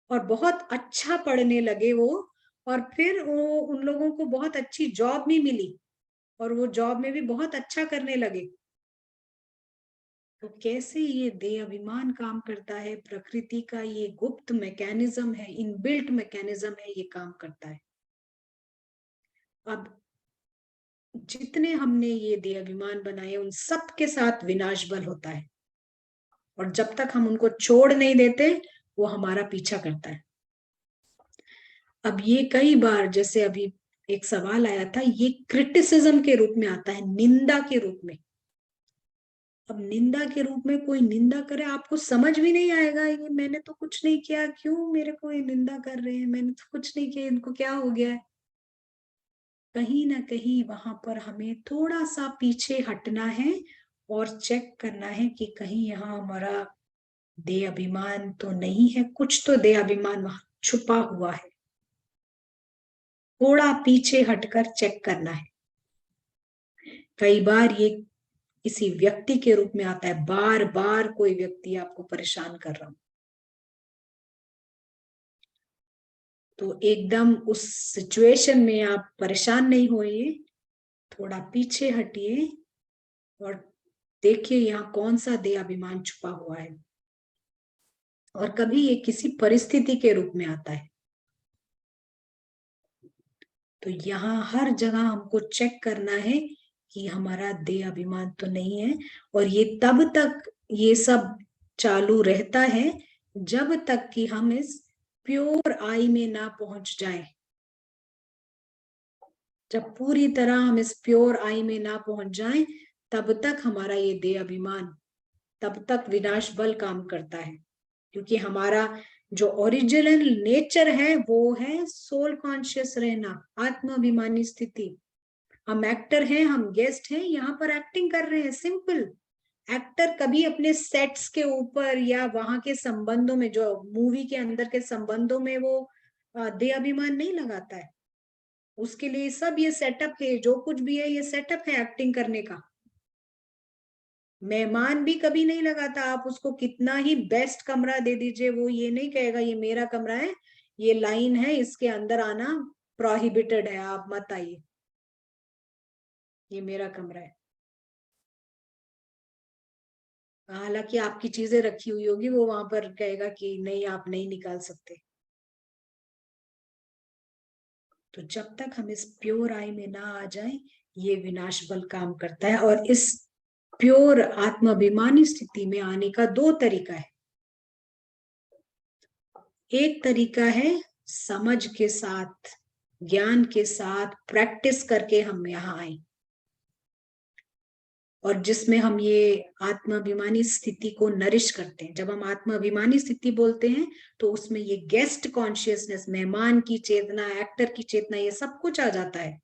Speaker 1: और बहुत अच्छा पढ़ने लगे वो। और फिर वो उन लोगों को बहुत अच्छी जॉब भी मिली और वो जॉब में भी बहुत अच्छा करने लगे। तो कैसे ये देहाभिमान काम करता है, प्रकृति का ये गुप्त मैकेनिज्म है, इनबिल्ट मैकेनिज्म है, ये काम करता है। अब जितने हमने ये देहाभिमान बनाए उन सब के साथ विनाश बल होता है और जब तक हम उनको छोड़ नहीं देते वो हमारा पीछा करता है। अब ये कई बार, जैसे अभी एक सवाल आया था, ये क्रिटिसिज्म के रूप में आता है, निंदा के रूप में। अब निंदा के रूप में कोई निंदा करे, आपको समझ भी नहीं आएगा ये मैंने तो कुछ नहीं किया, क्यों मेरे को ये निंदा कर रहे हैं, मैंने तो कुछ नहीं किया, इनको क्या हो गया है। कहीं ना कहीं वहां पर हमें थोड़ा सा पीछे हटना है और चेक करना है कि कहीं यहाँ हमारा देहाभिमान तो नहीं है, कुछ तो देहाभिमान वहां छुपा हुआ है। थोड़ा पीछे हटकर चेक करना है। कई बार ये किसी व्यक्ति के रूप में आता है, बार बार कोई व्यक्ति आपको परेशान कर रहा हो, तो एकदम उस सिचुएशन में आप परेशान नहीं होइए, थोड़ा पीछे हटिए और देखिए यहाँ कौन सा देहाभिमान छुपा हुआ है। और कभी ये किसी परिस्थिति के रूप में आता है, तो यहाँ हर जगह हमको चेक करना है कि हमारा देहाभिमान तो नहीं है। और ये तब तक ये सब चालू रहता है जब तक कि हम इस प्योर आई में ना पहुंच जाएं। जब पूरी तरह हम इस प्योर आई में ना पहुंच जाएं, तब तक हमारा ये देहाभिमान, तब तक विनाश बल काम करता है। क्योंकि हमारा जो ओरिजिनल नेचर है वो है सोल कॉन्शियस रहना, आत्माभिमानी स्थिति। हम एक्टर हैं, हम गेस्ट हैं, यहाँ पर एक्टिंग कर रहे हैं, सिंपल। एक्टर कभी अपने सेट्स के ऊपर या वहां के संबंधों में, जो मूवी के अंदर के संबंधों में, वो देहाभिमान नहीं लगाता है। उसके लिए सब ये सेटअप है, जो कुछ भी है ये सेटअप है एक्टिंग करने का। मेहमान भी कभी नहीं लगाता, आप उसको कितना ही बेस्ट कमरा दे दीजिए, वो ये नहीं कहेगा ये मेरा कमरा है, ये लाइन है, इसके अंदर आना प्रोहिबिटेड है, आप मत आइए, ये मेरा कमरा है। हालांकि आपकी चीजें रखी हुई होगी, वो वहां पर कहेगा कि नहीं आप नहीं निकाल सकते। तो जब तक हम इस प्योर आई में ना आ जाए, ये विनाश बल काम करता है। और इस प्योर आत्माभिमानी स्थिति में आने का 2 तरीका है। एक तरीका है समझ के साथ, ज्ञान के साथ प्रैक्टिस करके हम यहाँ आए, और जिसमें हम ये आत्माभिमानी स्थिति को नरिश करते हैं। जब हम आत्माभिमानी स्थिति बोलते हैं तो उसमें ये गेस्ट कॉन्शियसनेस, मेहमान की चेतना, एक्टर की चेतना, ये सब कुछ आ जाता है।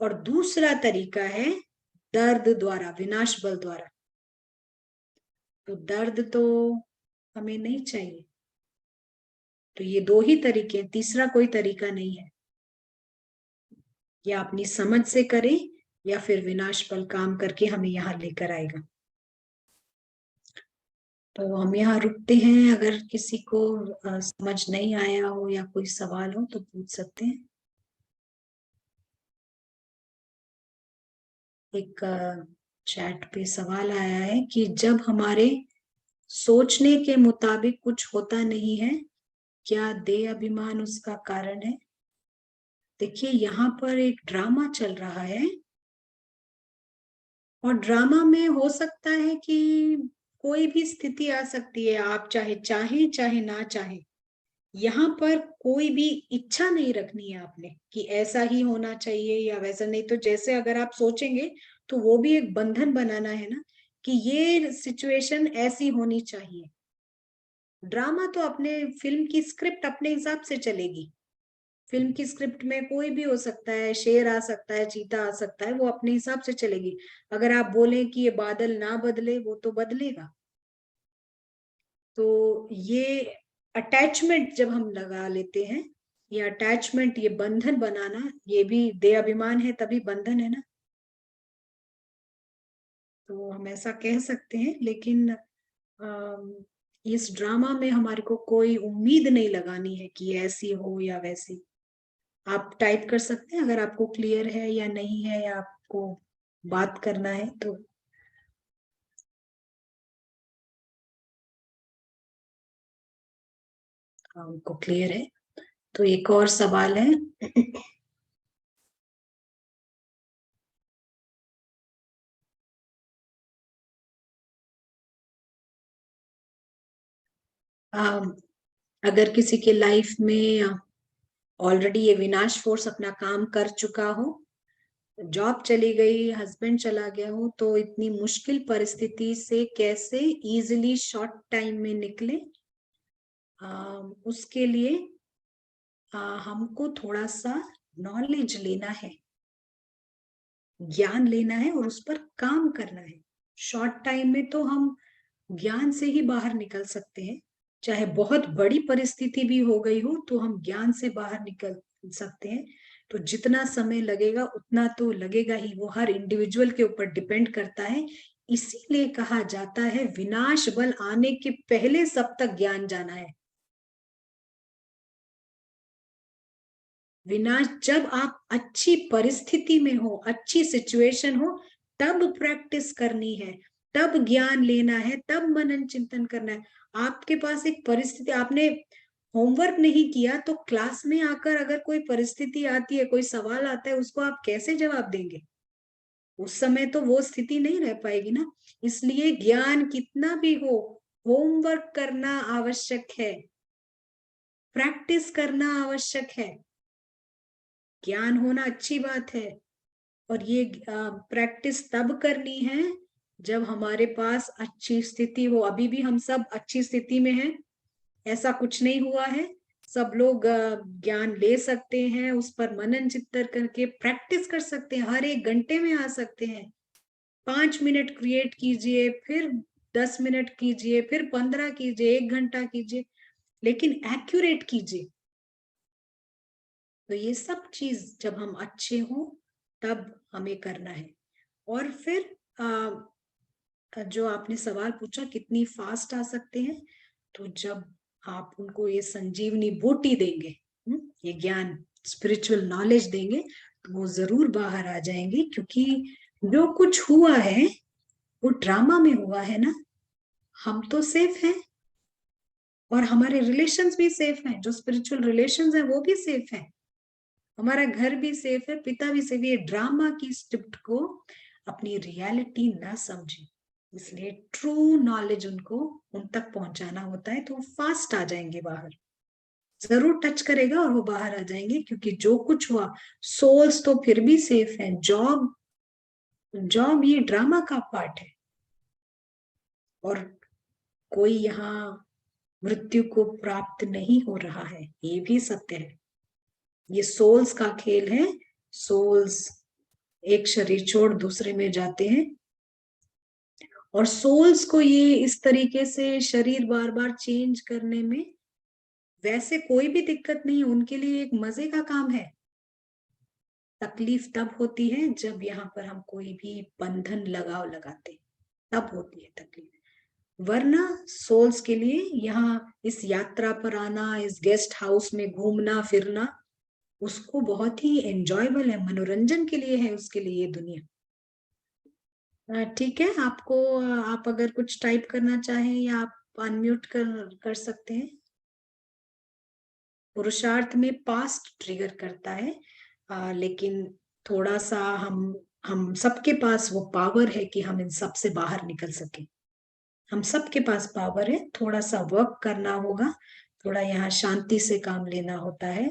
Speaker 1: और दूसरा तरीका है दर्द द्वारा, विनाश बल द्वारा। तो दर्द तो हमें नहीं चाहिए, तो ये दो ही तरीके, तीसरा कोई तरीका नहीं है। या अपनी समझ से करें या फिर विनाश पल काम करके हमें यहाँ लेकर आएगा। तो हम यहाँ रुकते हैं, अगर किसी को समझ नहीं आया हो या कोई सवाल हो तो पूछ सकते हैं। एक चैट पे सवाल आया है कि जब हमारे सोचने के मुताबिक कुछ होता नहीं है, क्या देह अभिमान उसका कारण है? देखिए, यहाँ पर एक ड्रामा चल रहा है और ड्रामा में हो सकता है कि कोई भी स्थिति आ सकती है, आप चाहे चाहे चाहे ना चाहे। यहाँ पर कोई भी इच्छा नहीं रखनी है आपने कि ऐसा ही होना चाहिए या वैसा नहीं। तो जैसे अगर आप सोचेंगे तो वो भी एक बंधन बनाना है ना, कि ये सिचुएशन ऐसी होनी चाहिए। ड्रामा तो अपने फिल्म की स्क्रिप्ट अपने हिसाब से चलेगी। फिल्म की स्क्रिप्ट में कोई भी हो सकता है, शेर आ सकता है, चीता आ सकता है, वो अपने हिसाब से चलेगी। अगर आप बोले कि ये बादल ना बदले, वो तो बदलेगा। तो ये अटैचमेंट जब हम लगा लेते हैं, ये अटैचमेंट, ये बंधन बनाना, ये भी देह अभिमान है, तभी बंधन है ना। तो हम ऐसा कह सकते हैं, लेकिन इस ड्रामा में हमारे को कोई उम्मीद नहीं लगानी है कि ऐसी हो या वैसी। आप टाइप कर सकते हैं अगर आपको क्लियर है या नहीं है, या आपको बात करना है तो। हमको क्लियर है। तो एक और सवाल है। अगर किसी के लाइफ में ऑलरेडी ये विनाश फोर्स अपना काम कर चुका हो, जॉब चली गई, हस्बैंड चला गया हो, तो इतनी मुश्किल परिस्थिति से कैसे इजीली शॉर्ट टाइम में निकले, उसके लिए हमको थोड़ा सा नॉलेज लेना है, ज्ञान लेना है और उस पर काम करना है। शॉर्ट टाइम में तो हम ज्ञान से ही बाहर निकल सकते हैं। चाहे बहुत बड़ी परिस्थिति भी हो गई हो तो हम ज्ञान से बाहर निकल सकते हैं। तो जितना समय लगेगा उतना तो लगेगा ही, वो हर इंडिविजुअल के ऊपर डिपेंड करता है। इसीलिए कहा जाता है विनाश बल आने के पहले सब तक ज्ञान जाना है। विनाश, जब आप अच्छी परिस्थिति में हो, अच्छी सिचुएशन हो, तब प्रैक्टिस करनी है, तब ज्ञान लेना है, तब मनन चिंतन करना है। आपके पास एक परिस्थिति, आपने होमवर्क नहीं किया तो क्लास में आकर अगर कोई परिस्थिति आती है, कोई सवाल आता है, उसको आप कैसे जवाब देंगे? उस समय तो वो स्थिति नहीं रह पाएगी ना। इसलिए ज्ञान कितना भी हो, होमवर्क करना आवश्यक है, प्रैक्टिस करना आवश्यक है। ज्ञान होना अच्छी बात है, और ये प्रैक्टिस तब करनी है जब हमारे पास अच्छी स्थिति हो। अभी भी हम सब अच्छी स्थिति में हैं, ऐसा कुछ नहीं हुआ है। सब लोग ज्ञान ले सकते हैं, उस पर मनन चिंतन करके प्रैक्टिस कर सकते हैं, हर एक घंटे में आ सकते हैं। 5 मिनट क्रिएट कीजिए, फिर 10 मिनट कीजिए, फिर 15 कीजिए, 1 घंटा कीजिए, लेकिन एक्यूरेट कीजिए। तो ये सब चीज जब हम अच्छे हों तब हमें करना है। और फिर जो आपने सवाल पूछा कितनी फास्ट आ सकते हैं, तो जब आप उनको ये संजीवनी बूटी देंगे, ये ज्ञान, स्पिरिचुअल नॉलेज देंगे, तो वो जरूर बाहर आ जाएंगे। क्योंकि जो कुछ हुआ है वो ड्रामा में हुआ है ना। हम तो सेफ हैं और हमारे रिलेशंस भी सेफ हैं, जो स्पिरिचुअल रिलेशंस हैं वो भी सेफ हैं, हमारा घर भी सेफ है, पिता भी सेफ है। ये ड्रामा की स्क्रिप्ट को अपनी रियलिटी ना समझे, इसलिए ट्रू नॉलेज उनको उन तक पहुंचाना होता है। तो फास्ट आ जाएंगे बाहर, जरूर टच करेगा और वो बाहर आ जाएंगे। क्योंकि जो कुछ हुआ, सोल्स तो फिर भी सेफ है। जॉब जॉब ये ड्रामा का पार्ट है, और कोई यहाँ मृत्यु को प्राप्त नहीं हो रहा है, ये भी सत्य है। ये सोल्स का खेल है। सोल्स एक शरीर छोड़ दूसरे में जाते हैं, और सोल्स को ये इस तरीके से शरीर बार बार चेंज करने में वैसे कोई भी दिक्कत नहीं है, उनके लिए एक मजे का काम है। तकलीफ तब होती है जब यहाँ पर हम कोई भी बंधन लगाव लगाते, तब होती है तकलीफ। वरना सोल्स के लिए यहाँ इस यात्रा पर आना, इस गेस्ट हाउस में घूमना फिरना, उसको बहुत ही एंजॉयबल है, मनोरंजन के लिए है उसके लिए ये दुनिया। ठीक है, आपको आप अगर कुछ टाइप करना चाहें या आप अनम्यूट कर सकते हैं। पुरुषार्थ में पास्ट ट्रिगर करता है, लेकिन थोड़ा सा हम सबके पास वो पावर है कि हम इन सब से बाहर निकल सके। हम सबके पास पावर है, थोड़ा सा वर्क करना होगा, थोड़ा यहाँ शांति से काम लेना होता है,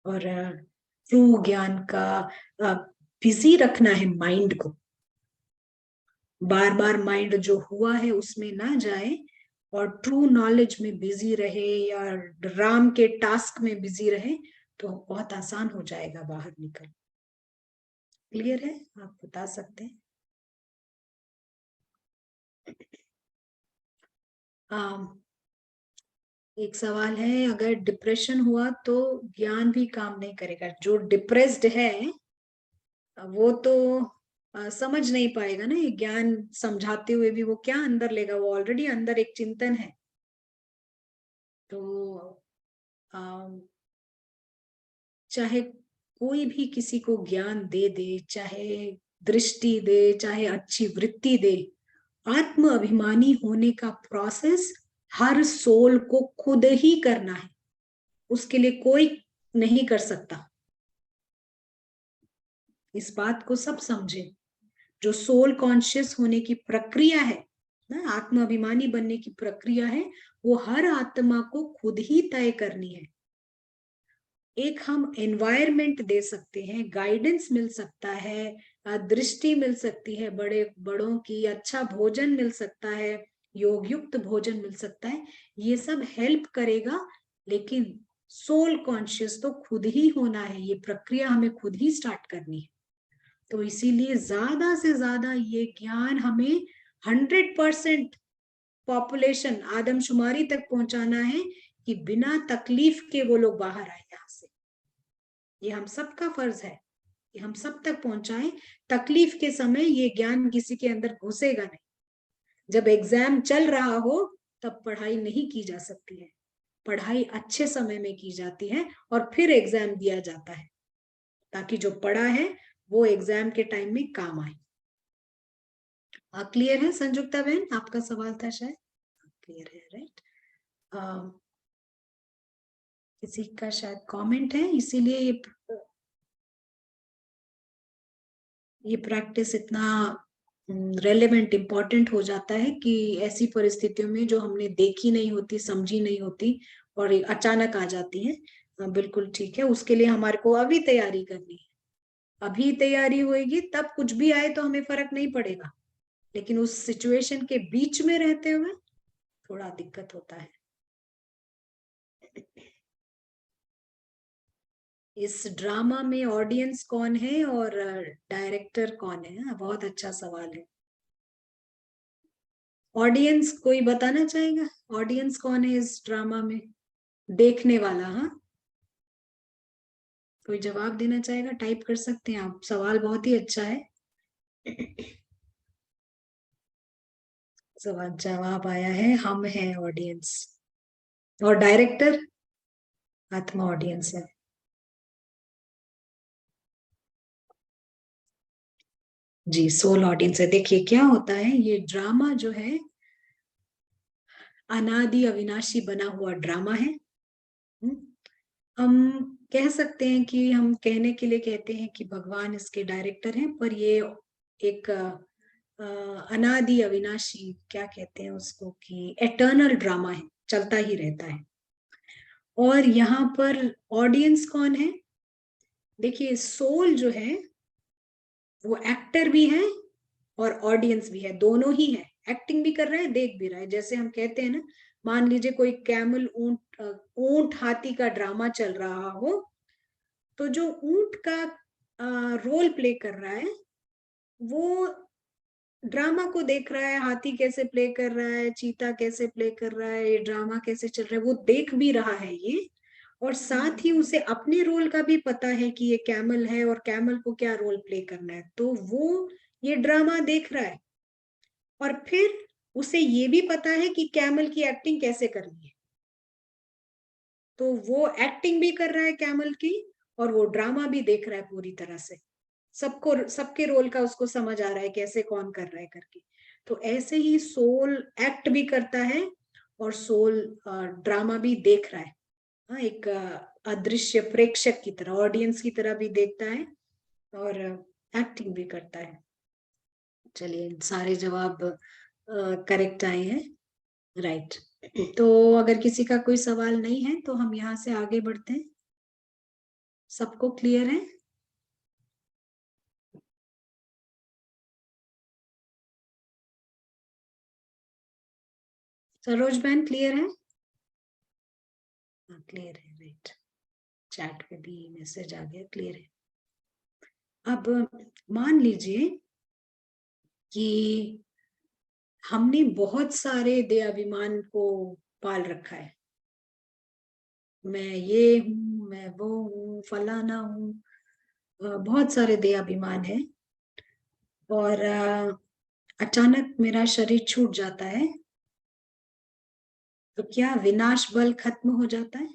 Speaker 1: और ट्रू ज्ञान का बिजी रखना है माइंड को। बार बार माइंड जो हुआ है उसमें ना जाए और ट्रू नॉलेज में बिजी रहे या राम के टास्क में बिजी रहे, तो बहुत आसान हो जाएगा बाहर निकल। क्लियर है? आप बता सकते हैं। एक सवाल है, अगर डिप्रेशन हुआ तो ज्ञान भी काम नहीं करेगा। जो डिप्रेस्ड है वो तो समझ नहीं पाएगा ना, ये ज्ञान समझाते हुए भी वो क्या अंदर लेगा, वो ऑलरेडी अंदर एक चिंतन है। तो चाहे कोई भी किसी को ज्ञान दे दे, चाहे दृष्टि दे, चाहे अच्छी वृत्ति दे, आत्म अभिमानी होने का प्रोसेस हर सोल को खुद ही करना है, उसके लिए कोई नहीं कर सकता। इस बात को सब समझे। जो सोल कॉन्शियस होने की प्रक्रिया है ना, आत्म अभिमानी बनने की प्रक्रिया है, वो हर आत्मा को खुद ही तय करनी है। एक हम एनवायरमेंट दे सकते हैं, गाइडेंस मिल सकता है, दृष्टि मिल सकती है बड़े बड़ों की, अच्छा भोजन मिल सकता है, योग युक्त भोजन मिल सकता है, ये सब हेल्प करेगा। लेकिन सोल कॉन्शियस तो खुद ही होना है, ये प्रक्रिया हमें खुद ही स्टार्ट करनी है। तो इसीलिए ज्यादा से ज्यादा ये ज्ञान हमें 100% पॉपुलेशन आदमशुमारी तक पहुंचाना है, कि बिना तकलीफ के वो लोग बाहर आए यहाँ से। ये हम सबका फर्ज है कि हम सब तक पहुंचाएं। तकलीफ के समय ये ज्ञान किसी के अंदर घुसेगा नहीं। जब एग्जाम चल रहा हो तब पढ़ाई नहीं की जा सकती है, पढ़ाई अच्छे समय में की जाती है और फिर एग्जाम दिया जाता है, ताकि जो पढ़ा है वो एग्जाम के टाइम में काम आए। क्लियर है संजुक्ता बहन? आपका सवाल था शायद, क्लियर है राइट? किसी का शायद कमेंट है, इसीलिए ये प्रैक्टिस इतना रेलेवेंट इम्पोर्टेंट हो जाता है, कि ऐसी परिस्थितियों में जो हमने देखी नहीं होती, समझी नहीं होती और अचानक आ जाती है। बिल्कुल ठीक है, उसके लिए हमारे को अभी तैयारी करनी है। अभी तैयारी होएगी तब कुछ भी आए तो हमें फर्क नहीं पड़ेगा, लेकिन उस सिचुएशन के बीच में रहते हुए थोड़ा दिक्कत होता है। इस ड्रामा में ऑडियंस कौन है और डायरेक्टर कौन है? बहुत अच्छा सवाल है। ऑडियंस कोई बताना चाहेगा? ऑडियंस कौन है इस ड्रामा में? देखने वाला? हाँ, कोई जवाब देना चाहेगा? टाइप कर सकते हैं आप, सवाल बहुत ही अच्छा है। सवाल जवाब आया है, हम हैं ऑडियंस, और डायरेक्टर आत्मा ऑडियंस है। जी, सोल ऑडियंस है। देखिए क्या होता है, ये ड्रामा जो है अनादि अविनाशी बना हुआ ड्रामा है। हम कह सकते हैं कि हम कहने के लिए कहते हैं कि भगवान इसके डायरेक्टर हैं, पर ये एक अनादि अविनाशी, क्या कहते हैं उसको, कि एटर्नल ड्रामा है, चलता ही रहता है। और यहाँ पर ऑडियंस कौन है? देखिए सोल जो है वो एक्टर भी है और ऑडियंस भी है, दोनों ही है। एक्टिंग भी कर रहा है, देख भी रहा है। जैसे हम कहते हैं ना, मान लीजिए कोई कैमल ऊंट ऊंट हाथी का ड्रामा चल रहा हो, तो जो ऊंट का रोल प्ले कर रहा है वो ड्रामा को देख रहा है, हाथी कैसे प्ले कर रहा है, चीता कैसे प्ले कर रहा है, ये ड्रामा कैसे चल रहा है, वो देख भी रहा है ये, और साथ ही उसे अपने रोल का भी पता है कि ये कैमल है और कैमल को क्या रोल प्ले करना है, तो वो ये ड्रामा देख रहा है। और फिर उसे ये भी पता है कि कैमल की एक्टिंग कैसे करनी है, तो वो एक्टिंग भी कर रहा है कैमल की, और वो ड्रामा भी देख रहा है पूरी तरह से। सबको, सबके रोल का उसको समझ आ रहा है कैसे कौन कर रहा है करके। तो ऐसे ही सोल एक्ट भी करता है और सोल ड्रामा भी देख रहा है। हाँ, एक अदृश्य प्रेक्षक की तरह, ऑडियंस की तरह भी देखता है और एक्टिंग भी करता है। चलिए, सारे जवाब करेक्ट आए हैं, राइट। तो अगर किसी का कोई सवाल नहीं है तो हम यहाँ से आगे बढ़ते हैं। सबको क्लियर है? सरोज बहन क्लियर है? क्लियर है, राइट। चैट पे भी मैसेज आ गया, क्लियर है। अब मान लीजिए कि हमने बहुत सारे देह अभिमान को पाल रखा है। मैं ये हूँ, मैं वो हूँ, फलाना हूँ, बहुत सारे देह अभिमान है, और अचानक मेरा शरीर छूट जाता है, तो क्या विनाश बल खत्म हो जाता है?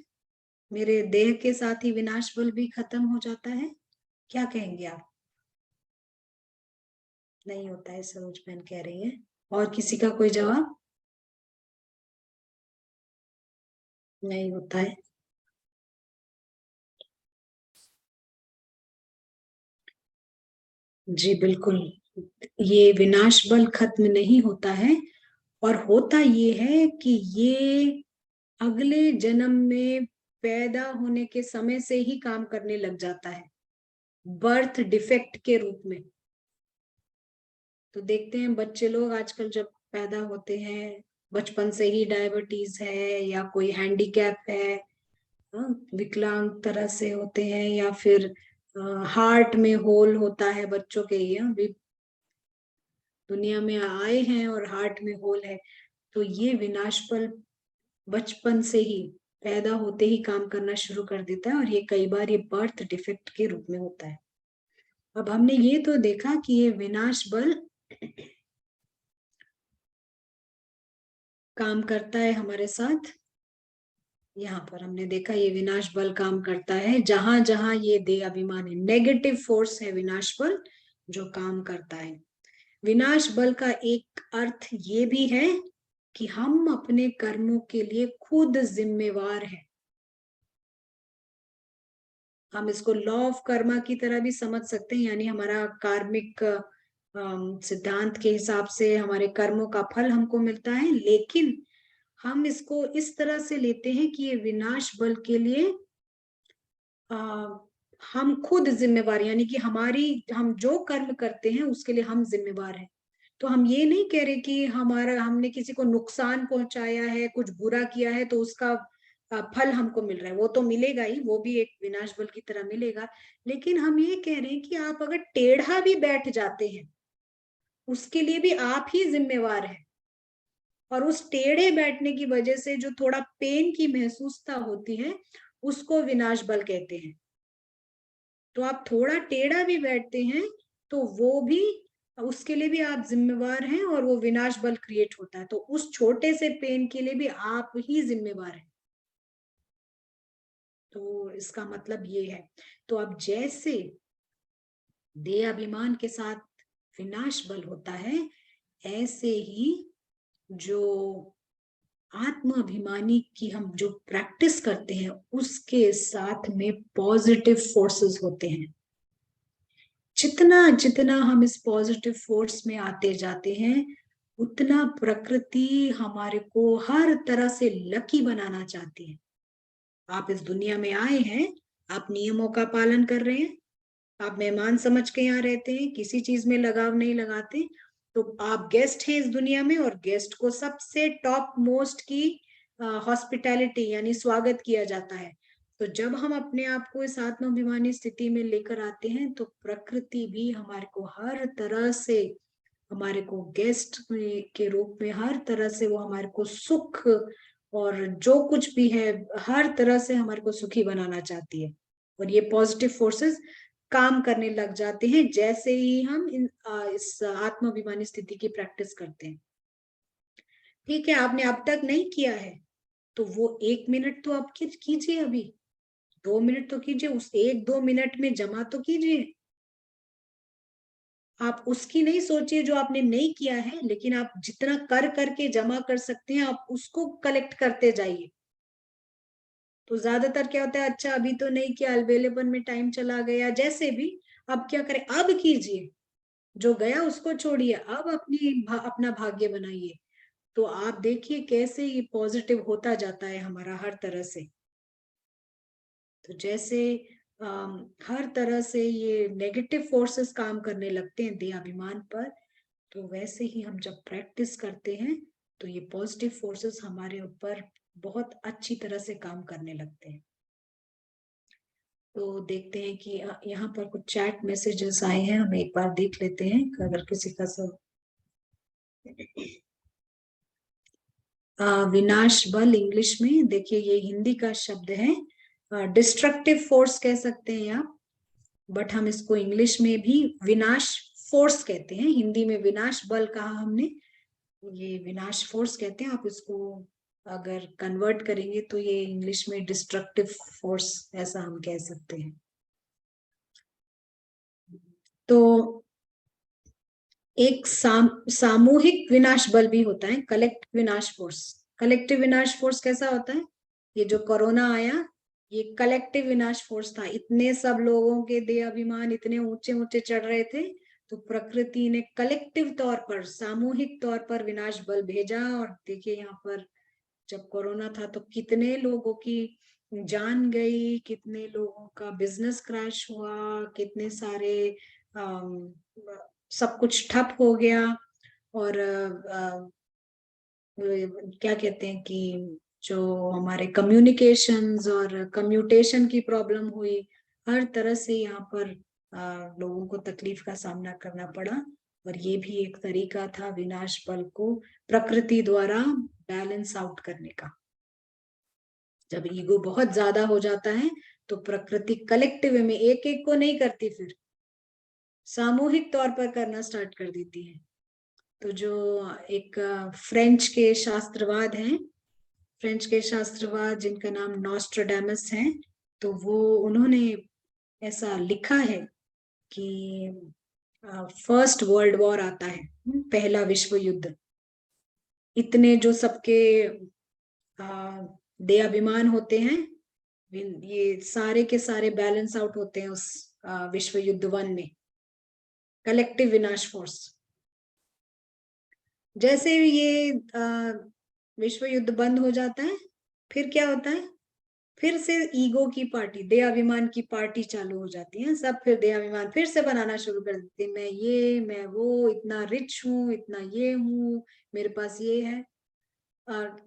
Speaker 1: मेरे देह के साथ ही विनाश बल भी खत्म हो जाता है? क्या कहेंगे आप? नहीं होता है, सरोज बहन कह रही है। और किसी का कोई जवाब? नहीं होता है। जी बिल्कुल, ये विनाश बल खत्म नहीं होता है, और होता ये है कि ये अगले जन्म में पैदा होने के समय से ही काम करने लग जाता है, बर्थ डिफेक्ट के रूप में। तो देखते हैं बच्चे लोग आजकल जब पैदा होते हैं, बचपन से ही डायबिटीज है या कोई हैंडीकैप है, विकलांग तरह से होते हैं, या फिर हार्ट में होल होता है बच्चों के, ये अभी दुनिया में आए हैं और हार्ट में होल है, तो ये विनाशफल बचपन से ही, पैदा होते ही काम करना शुरू कर देता है, और ये कई बार ये बर्थ डिफेक्ट के रूप में होता है। अब हमने ये तो देखा कि ये विनाश बल काम करता है हमारे साथ। यहाँ पर हमने देखा ये विनाश बल काम करता है, जहां जहां ये देह अभिमान है, नेगेटिव फोर्स है विनाश बल जो काम करता है। विनाश बल का एक अर्थ ये भी है कि हम अपने कर्मों के लिए खुद जिम्मेवार हैं। हम इसको लॉ ऑफ कर्मा की तरह भी समझ सकते हैं, यानी हमारा कार्मिक सिद्धांत के हिसाब से हमारे कर्मों का फल हमको मिलता है, लेकिन हम इसको इस तरह से लेते हैं कि ये विनाश बल के लिए हम खुद जिम्मेवार, यानी कि हम जो कर्म करते हैं उसके लिए हम जिम्मेवार हैं। तो हम ये नहीं कह रहे कि हमने किसी को नुकसान पहुंचाया है, कुछ बुरा किया है, तो उसका फल हमको मिल रहा है, वो तो मिलेगा ही, वो भी एक विनाश बल की तरह मिलेगा। लेकिन हम ये कह रहे हैं कि आप अगर टेढ़ा भी बैठ जाते हैं, उसके लिए भी आप ही जिम्मेवार हैं, और उस टेढ़े बैठने की वजह से जो थोड़ा पेन की महसूसता होती है उसको विनाश बल कहते हैं। तो आप थोड़ा टेढ़ा भी बैठते हैं तो वो भी, उसके लिए भी आप जिम्मेवार हैं, और वो विनाश बल क्रिएट होता है, तो उस छोटे से पेन के लिए भी आप ही जिम्मेवार हैं। तो इसका मतलब ये है। तो अब जैसे देह अभिमान के साथ विनाश बल होता है, ऐसे ही जो आत्म अभिमानी की हम जो प्रैक्टिस करते हैं उसके साथ में पॉजिटिव फोर्सेस होते हैं। जितना जितना हम इस पॉजिटिव फोर्स में आते जाते हैं, उतना प्रकृति हमारे को हर तरह से लकी बनाना चाहती है। आप इस दुनिया में आए हैं, आप नियमों का पालन कर रहे हैं, आप मेहमान समझ के यहाँ रहते हैं, किसी चीज में लगाव नहीं लगाते, तो आप गेस्ट हैं इस दुनिया में, और गेस्ट को सबसे टॉप मोस्ट की हॉस्पिटैलिटी यानी स्वागत किया जाता है। तो जब हम अपने आप को इस आत्माभिमानी स्थिति में लेकर आते हैं, तो प्रकृति भी हमारे को हर तरह से हमारे को गेस्ट के रूप में हर तरह से वो हमारे को सुख और जो कुछ भी है हर तरह से हमारे को सुखी बनाना चाहती है। और ये पॉजिटिव फोर्सेस काम करने लग जाते हैं जैसे ही हम इस आत्माभिमानी स्थिति की प्रैक्टिस करते हैं। ठीक है, आपने अब तक नहीं किया है तो वो 1 मिनट तो आप कीजिए, अभी 2 मिनट तो कीजिए, उस 1-2 मिनट में जमा तो कीजिए। आप उसकी नहीं सोचिए जो आपने नहीं किया है, लेकिन आप जितना कर करके जमा कर सकते हैं आप उसको कलेक्ट करते जाइए। तो ज्यादातर क्या होता है, अच्छा अभी तो नहीं किया, अलबेलेपन में टाइम चला गया, जैसे भी, अब क्या करें, अब कीजिए, जो गया उसको छोड़िए, अब अपना भाग्य बनाइए। तो आप देखिए कैसे ये पॉजिटिव होता जाता है हमारा हर तरह से। तो जैसे हर तरह से ये नेगेटिव फोर्सेस काम करने लगते हैं देहाभिमान पर, तो वैसे ही हम जब प्रैक्टिस करते हैं तो ये पॉजिटिव फोर्सेस हमारे ऊपर बहुत अच्छी तरह से काम करने लगते हैं। तो देखते हैं कि यहाँ पर कुछ चैट मैसेजेस आए हैं, हम एक बार देख लेते हैं अगर किसी का सब। विनाश बल इंग्लिश में, देखिए ये हिंदी का शब्द है, डिस्ट्रक्टिव फोर्स कह सकते हैं आप, बट हम इसको इंग्लिश में भी विनाश फोर्स कहते हैं। हिंदी में विनाश बल कहा हमने, ये विनाश फोर्स कहते हैं। आप इसको अगर कन्वर्ट करेंगे तो ये इंग्लिश में डिस्ट्रक्टिव फोर्स ऐसा हम कह सकते हैं। तो एक सामूहिक विनाश बल भी होता है, कलेक्टिव विनाश फोर्स। कलेक्टिव विनाश फोर्स कैसा होता है, ये जो कोरोना आया ये कलेक्टिव विनाश फोर्स था। इतने सब लोगों के देह अभिमान इतने ऊंचे ऊंचे चढ़ रहे थे, तो प्रकृति ने कलेक्टिव तौर पर, सामूहिक तौर पर विनाश बल भेजा। और देखिए यहाँ पर जब कोरोना था तो कितने लोगों की जान गई, कितने लोगों का बिजनेस क्रैश हुआ, कितने सारे सब कुछ ठप हो गया। और क्या कहते हैं कि जो हमारे कम्युनिकेशंस और कम्यूटेशन की प्रॉब्लम हुई, हर तरह से यहाँ पर लोगों को तकलीफ का सामना करना पड़ा। और ये भी एक तरीका था विनाश बल को प्रकृति द्वारा बैलेंस आउट करने का। जब ईगो बहुत ज्यादा हो जाता है तो प्रकृति कलेक्टिव में एक एक को नहीं करती, फिर सामूहिक तौर पर करना स्टार्ट कर देती है। तो जो एक फ्रेंच के शास्त्रवाद हैं, फ्रेंच के शास्त्रवाद जिनका नाम नॉस्ट्राडामस है, तो वो उन्होंने ऐसा लिखा है कि फर्स्ट वर्ल्ड वॉर आता है, पहला विश्व युद्ध, इतने जो सबके देहाभिमान होते हैं, ये सारे के सारे बैलेंस आउट होते हैं उस विश्व युद्ध 1 में, कलेक्टिव विनाश फोर्स। जैसे ये विश्व युद्ध बंद हो जाता है, फिर क्या होता है, फिर से ईगो की पार्टी, देहाभिमान की पार्टी चालू हो जाती है। सब फिर देहाभिमान फिर से बनाना शुरू कर देते हैं, मैं ये, मैं वो, इतना रिच हूँ, इतना ये हूँ, मेरे पास ये है।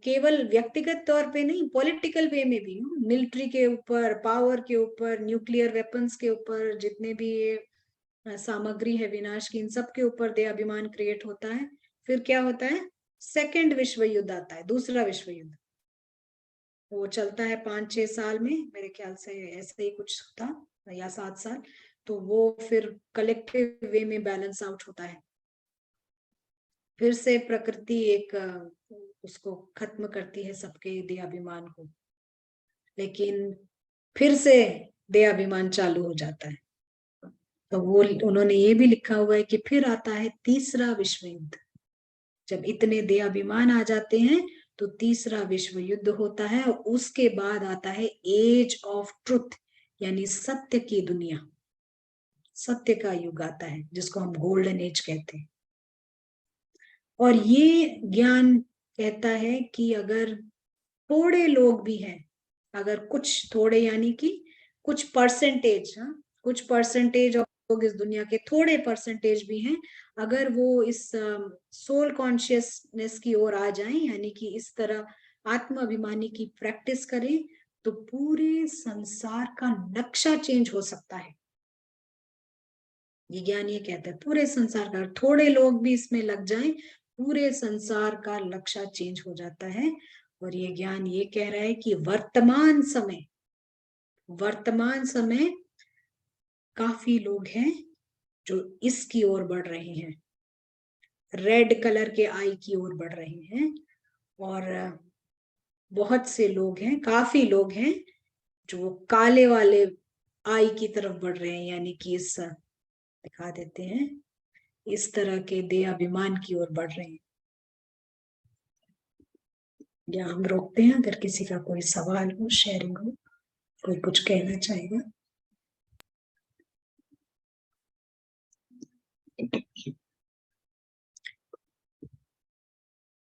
Speaker 1: केवल व्यक्तिगत तौर पे नहीं, पॉलिटिकल वे में भी, मिलिट्री के ऊपर, पावर के ऊपर, न्यूक्लियर वेपन्स के ऊपर, जितने भी सामग्री है विनाश की, इन सब के ऊपर देहाभिमान क्रिएट होता है। फिर क्या होता है, सेकेंड विश्व युद्ध आता है, दूसरा विश्व युद्ध। वो चलता है 5-6 साल में, मेरे ख्याल से ऐसे ही कुछ था, या 7 साल। तो वो फिर कलेक्टिव वे में बैलेंस आउट होता है, फिर से प्रकृति एक उसको खत्म करती है, सबके देहाभिमान को, लेकिन फिर से देहाभिमान चालू हो जाता है। तो वो उन्होंने ये भी लिखा हुआ है कि फिर आता है तीसरा विश्व युद्ध। जब इतने देहाभिमान आ जाते हैं तो तीसरा विश्व युद्ध होता है, और उसके बाद आता है एज ऑफ ट्रुथ, यानी सत्य की दुनिया, सत्य का युग आता है, जिसको हम गोल्डन एज कहते हैं। और ये ज्ञान कहता है कि अगर थोड़े लोग भी हैं, अगर कुछ थोड़े यानी कि कुछ परसेंटेज, कुछ परसेंटेज ऑफ लोग इस दुनिया के, थोड़े परसेंटेज भी हैं, अगर वो इस सोल कॉन्शियसनेस की ओर आ जाएं, यानी कि इस तरह आत्म अभिमानी की प्रैक्टिस करें, तो पूरे संसार का नक्शा चेंज हो सकता है। ये ज्ञान ये कहता है पूरे संसार का, थोड़े लोग भी इसमें लग जाएं पूरे संसार का लक्ष्य चेंज हो जाता है। और ये ज्ञान ये कह रहा है कि वर्तमान समय काफी लोग हैं जो इसकी ओर बढ़ रहे हैं, रेड कलर के आई की ओर बढ़ रहे हैं। और बहुत से लोग हैं, काफी लोग हैं जो काले वाले आई की तरफ बढ़ रहे हैं, यानी कि इस दिखा देते हैं इस तरह के देह अभिमान की ओर बढ़ रहे हैं। या हम रोकते हैं, अगर किसी का कोई सवाल हो, शेयरिंग हो, कोई कुछ कहना चाहेगा।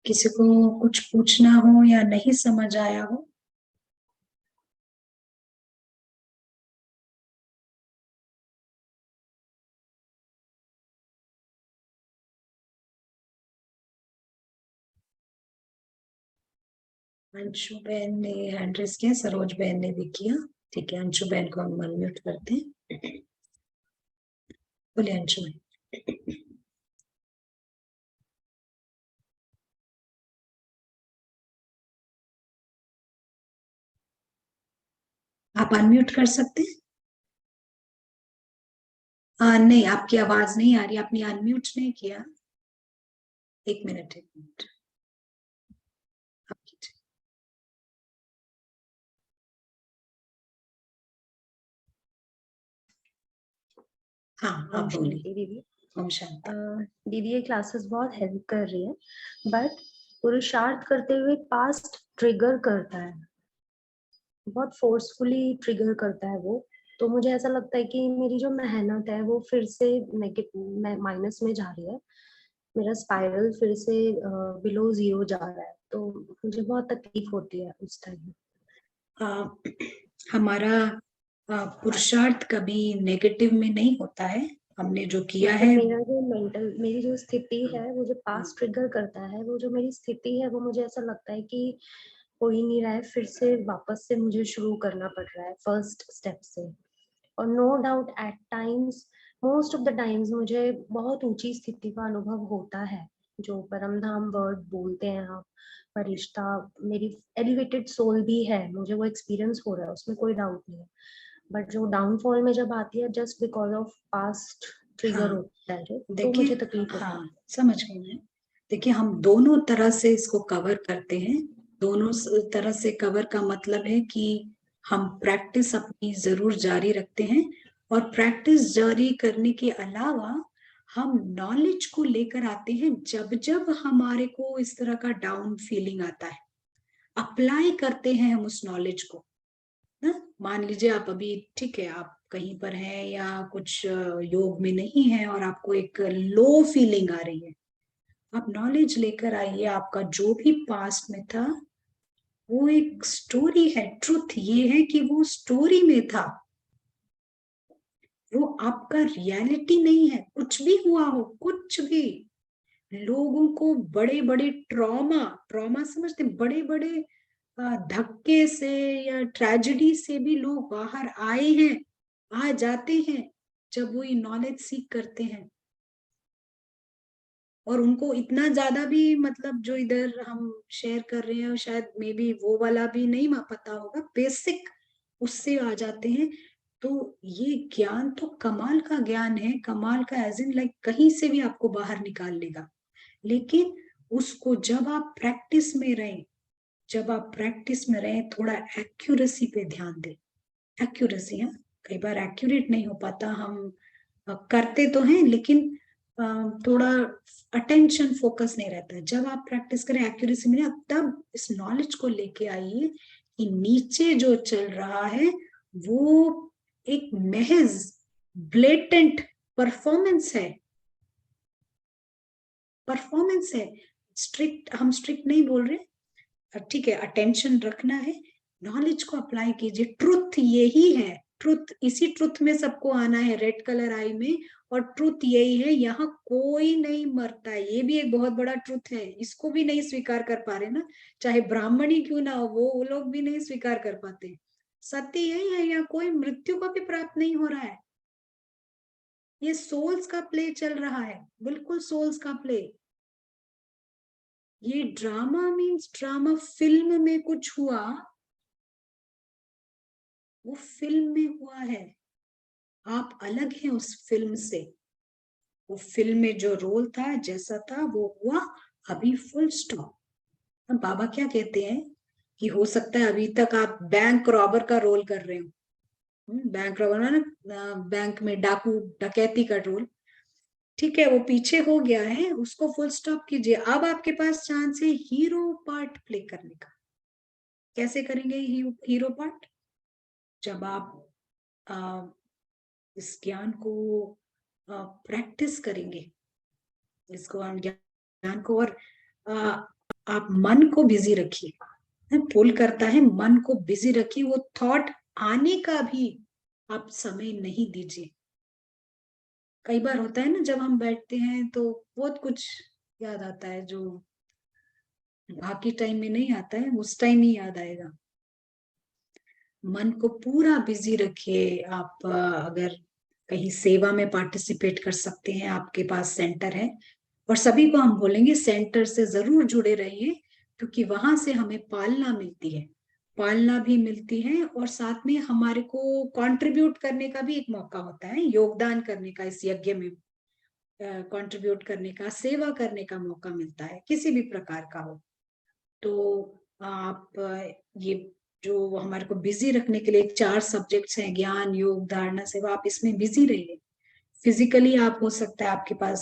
Speaker 1: किसी को कुछ पूछना हो या नहीं समझ आया हो। अंशु बहन ने हैंड रेस किया, सरोज बहन ने भी किया। ठीक है, अंशु बहन को हम अनम्यूट करते हैं। बोलिए अंशु बहन। आप अनम्यूट कर सकते हैं। नहीं, आपकी आवाज नहीं आ रही, आपने अनम्यूट नहीं किया। एक मिनट। आप कीजिए। हाँ, आप
Speaker 4: ओम
Speaker 1: बोलिए।
Speaker 4: शांति दीदी।
Speaker 1: ओम शांति।
Speaker 4: दीदी ये क्लासेस बहुत हेल्प कर रही है, बट पुरुषार्थ करते हुए पास्ट ट्रिगर करता है, बहुत फोर्सफुली ट्रिगर करता है वो। तो मुझे ऐसा लगता है कि मेरी जो मेहनत है वो फिर से नेगेटिव माइनस में जा रही है, मेरा स्पाइरल फिर से बिलो जीरो जा रहा है, तो मुझे बहुत तकलीफ होती है उस टाइम।
Speaker 1: हमारा पुरुषार्थ कभी नेगेटिव में नहीं होता है। हमने जो किया है,
Speaker 4: मेरा जो मेरी जो स्थिति है, वो जो पास्ट ट्रिगर करता है, वो जो मेरी स्थिति है, वो मुझे ऐसा लगता है कि हो ही नहीं रहा है, फिर से वापस से मुझे शुरू करना पड़ रहा है फर्स्ट स्टेप से। और no doubt at times, most of the times मुझे बहुत ऊंची स्थिति का अनुभव होता है, जो परम धाम वर्ड बोलते हैं आप, फरिश्ता, मेरी एलिवेटेड सोल भी है, मुझे वो एक्सपीरियंस हो रहा है, उसमें कोई डाउट नहीं है। बट जो डाउनफॉल में जब आती है just because of past trigger होता है जो, तो मुझे तकलीफ होती है।
Speaker 1: हाँ, समझ गई मैं। देखिए, हम दोनों तरह से इसको कवर करते हैं। दोनों तरह से कवर का मतलब है कि हम प्रैक्टिस अपनी जरूर जारी रखते हैं, और प्रैक्टिस जारी करने के अलावा हम नॉलेज को लेकर आते हैं। जब जब हमारे को इस तरह का डाउन फीलिंग आता है, अप्लाई करते हैं हम उस नॉलेज को ना। मान लीजिए आप अभी, ठीक है, आप कहीं पर हैं या कुछ योग में नहीं है और आपको एक लो फीलिंग आ रही है, आप नॉलेज लेकर आइए। आपका जो भी पास्ट में था वो एक स्टोरी है। ट्रुथ ये है कि वो स्टोरी में था, वो आपका रियलिटी नहीं है। कुछ भी हुआ हो, कुछ भी, लोगों को बड़े बड़े ट्रॉमा ट्रॉमा समझते, बड़े बड़े धक्के से या ट्रेजेडी से भी लोग बाहर आए हैं, आ जाते हैं जब वो ये नॉलेज सीख करते हैं। और उनको इतना ज्यादा भी, मतलब जो इधर हम शेयर कर रहे हैं शायद मे बी वो वाला भी नहीं पता होगा, बेसिक उससे आ जाते हैं। तो ये ज्ञान तो कमाल का ज्ञान है, कमाल का एज इन लाइक कहीं से भी आपको बाहर निकाल लेगा। लेकिन उसको जब आप प्रैक्टिस में रहें, थोड़ा एक्यूरेसी पे ध्यान दें। एक्यूरेसी, हाँ, कई बार एक्यूरेट नहीं हो पाता, हम करते तो हैं लेकिन थोड़ा अटेंशन फोकस नहीं रहता है। जब आप प्रैक्टिस करें एक्यूरेसी में, तब इस नॉलेज को लेके आइए कि नीचे जो चल रहा है वो एक महज ब्लेटेंट परफॉर्मेंस है। स्ट्रिक्ट, हम स्ट्रिक्ट नहीं बोल रहे, ठीक है, अटेंशन रखना है, नॉलेज को अप्लाई कीजिए। ट्रुथ यही है, ट्रुथ, इसी ट्रुथ में सबको आना है, रेड कलर आई में। और ट्रुथ यही है, यहाँ कोई नहीं मरता है। ये भी एक बहुत बड़ा ट्रुथ है, इसको भी नहीं स्वीकार कर पा रहे ना, चाहे ब्राह्मण ही क्यों ना हो, वो लोग भी नहीं स्वीकार कर पाते। सत्य यही है, यहाँ कोई मृत्यु को भी प्राप्त नहीं हो रहा है। ये सोल्स का प्ले चल रहा है, बिल्कुल सोल्स का प्ले। ये ड्रामा मीन्स ड्रामा, फिल्म में कुछ हुआ, वो फिल्म में हुआ है, आप अलग हैं उस फिल्म से। वो फिल्म में जो रोल था, जैसा था वो हुआ, अभी फुल स्टॉप। बाबा क्या कहते हैं कि हो सकता है अभी तक आप बैंक रॉबर का रोल कर रहे हो, बैंक रॉबर ना, बैंक में डाकू डकैती का रोल, ठीक है, वो पीछे हो गया है, उसको फुल स्टॉप कीजिए। अब आपके पास चांस है हीरो पार्ट प्ले करने का। कैसे करेंगे हीरो पार्ट? जब आप इस ज्ञान को प्रैक्टिस करेंगे, इसको ज्ञान को, और आप मन को बिजी रखिए। पुल करता है, मन को बिजी रखिए, वो थॉट आने का भी आप समय नहीं दीजिए। कई बार होता है ना, जब हम बैठते हैं तो बहुत कुछ याद आता है जो बाकी टाइम में नहीं आता है, उस टाइम ही याद आएगा। मन को पूरा बिजी रखिए। आप अगर कहीं सेवा में पार्टिसिपेट कर सकते हैं, आपके पास सेंटर है, और सभी को हम बोलेंगे सेंटर से जरूर जुड़े रहिए, क्योंकि वहां से हमें पालना मिलती है, पालना भी मिलती है, और साथ में हमारे को कंट्रीब्यूट करने का भी एक मौका होता है, योगदान करने का, इस यज्ञ में कंट्रीब्यूट करने का, सेवा करने का मौका मिलता है, किसी भी प्रकार का हो। तो आप ये जो हमारे को बिजी रखने के लिए 4 सब्जेक्ट्स हैं, ज्ञान, योग, धारणा, सेवा, आप इसमें बिजी रहिए। फिजिकली आप, हो सकता है आपके पास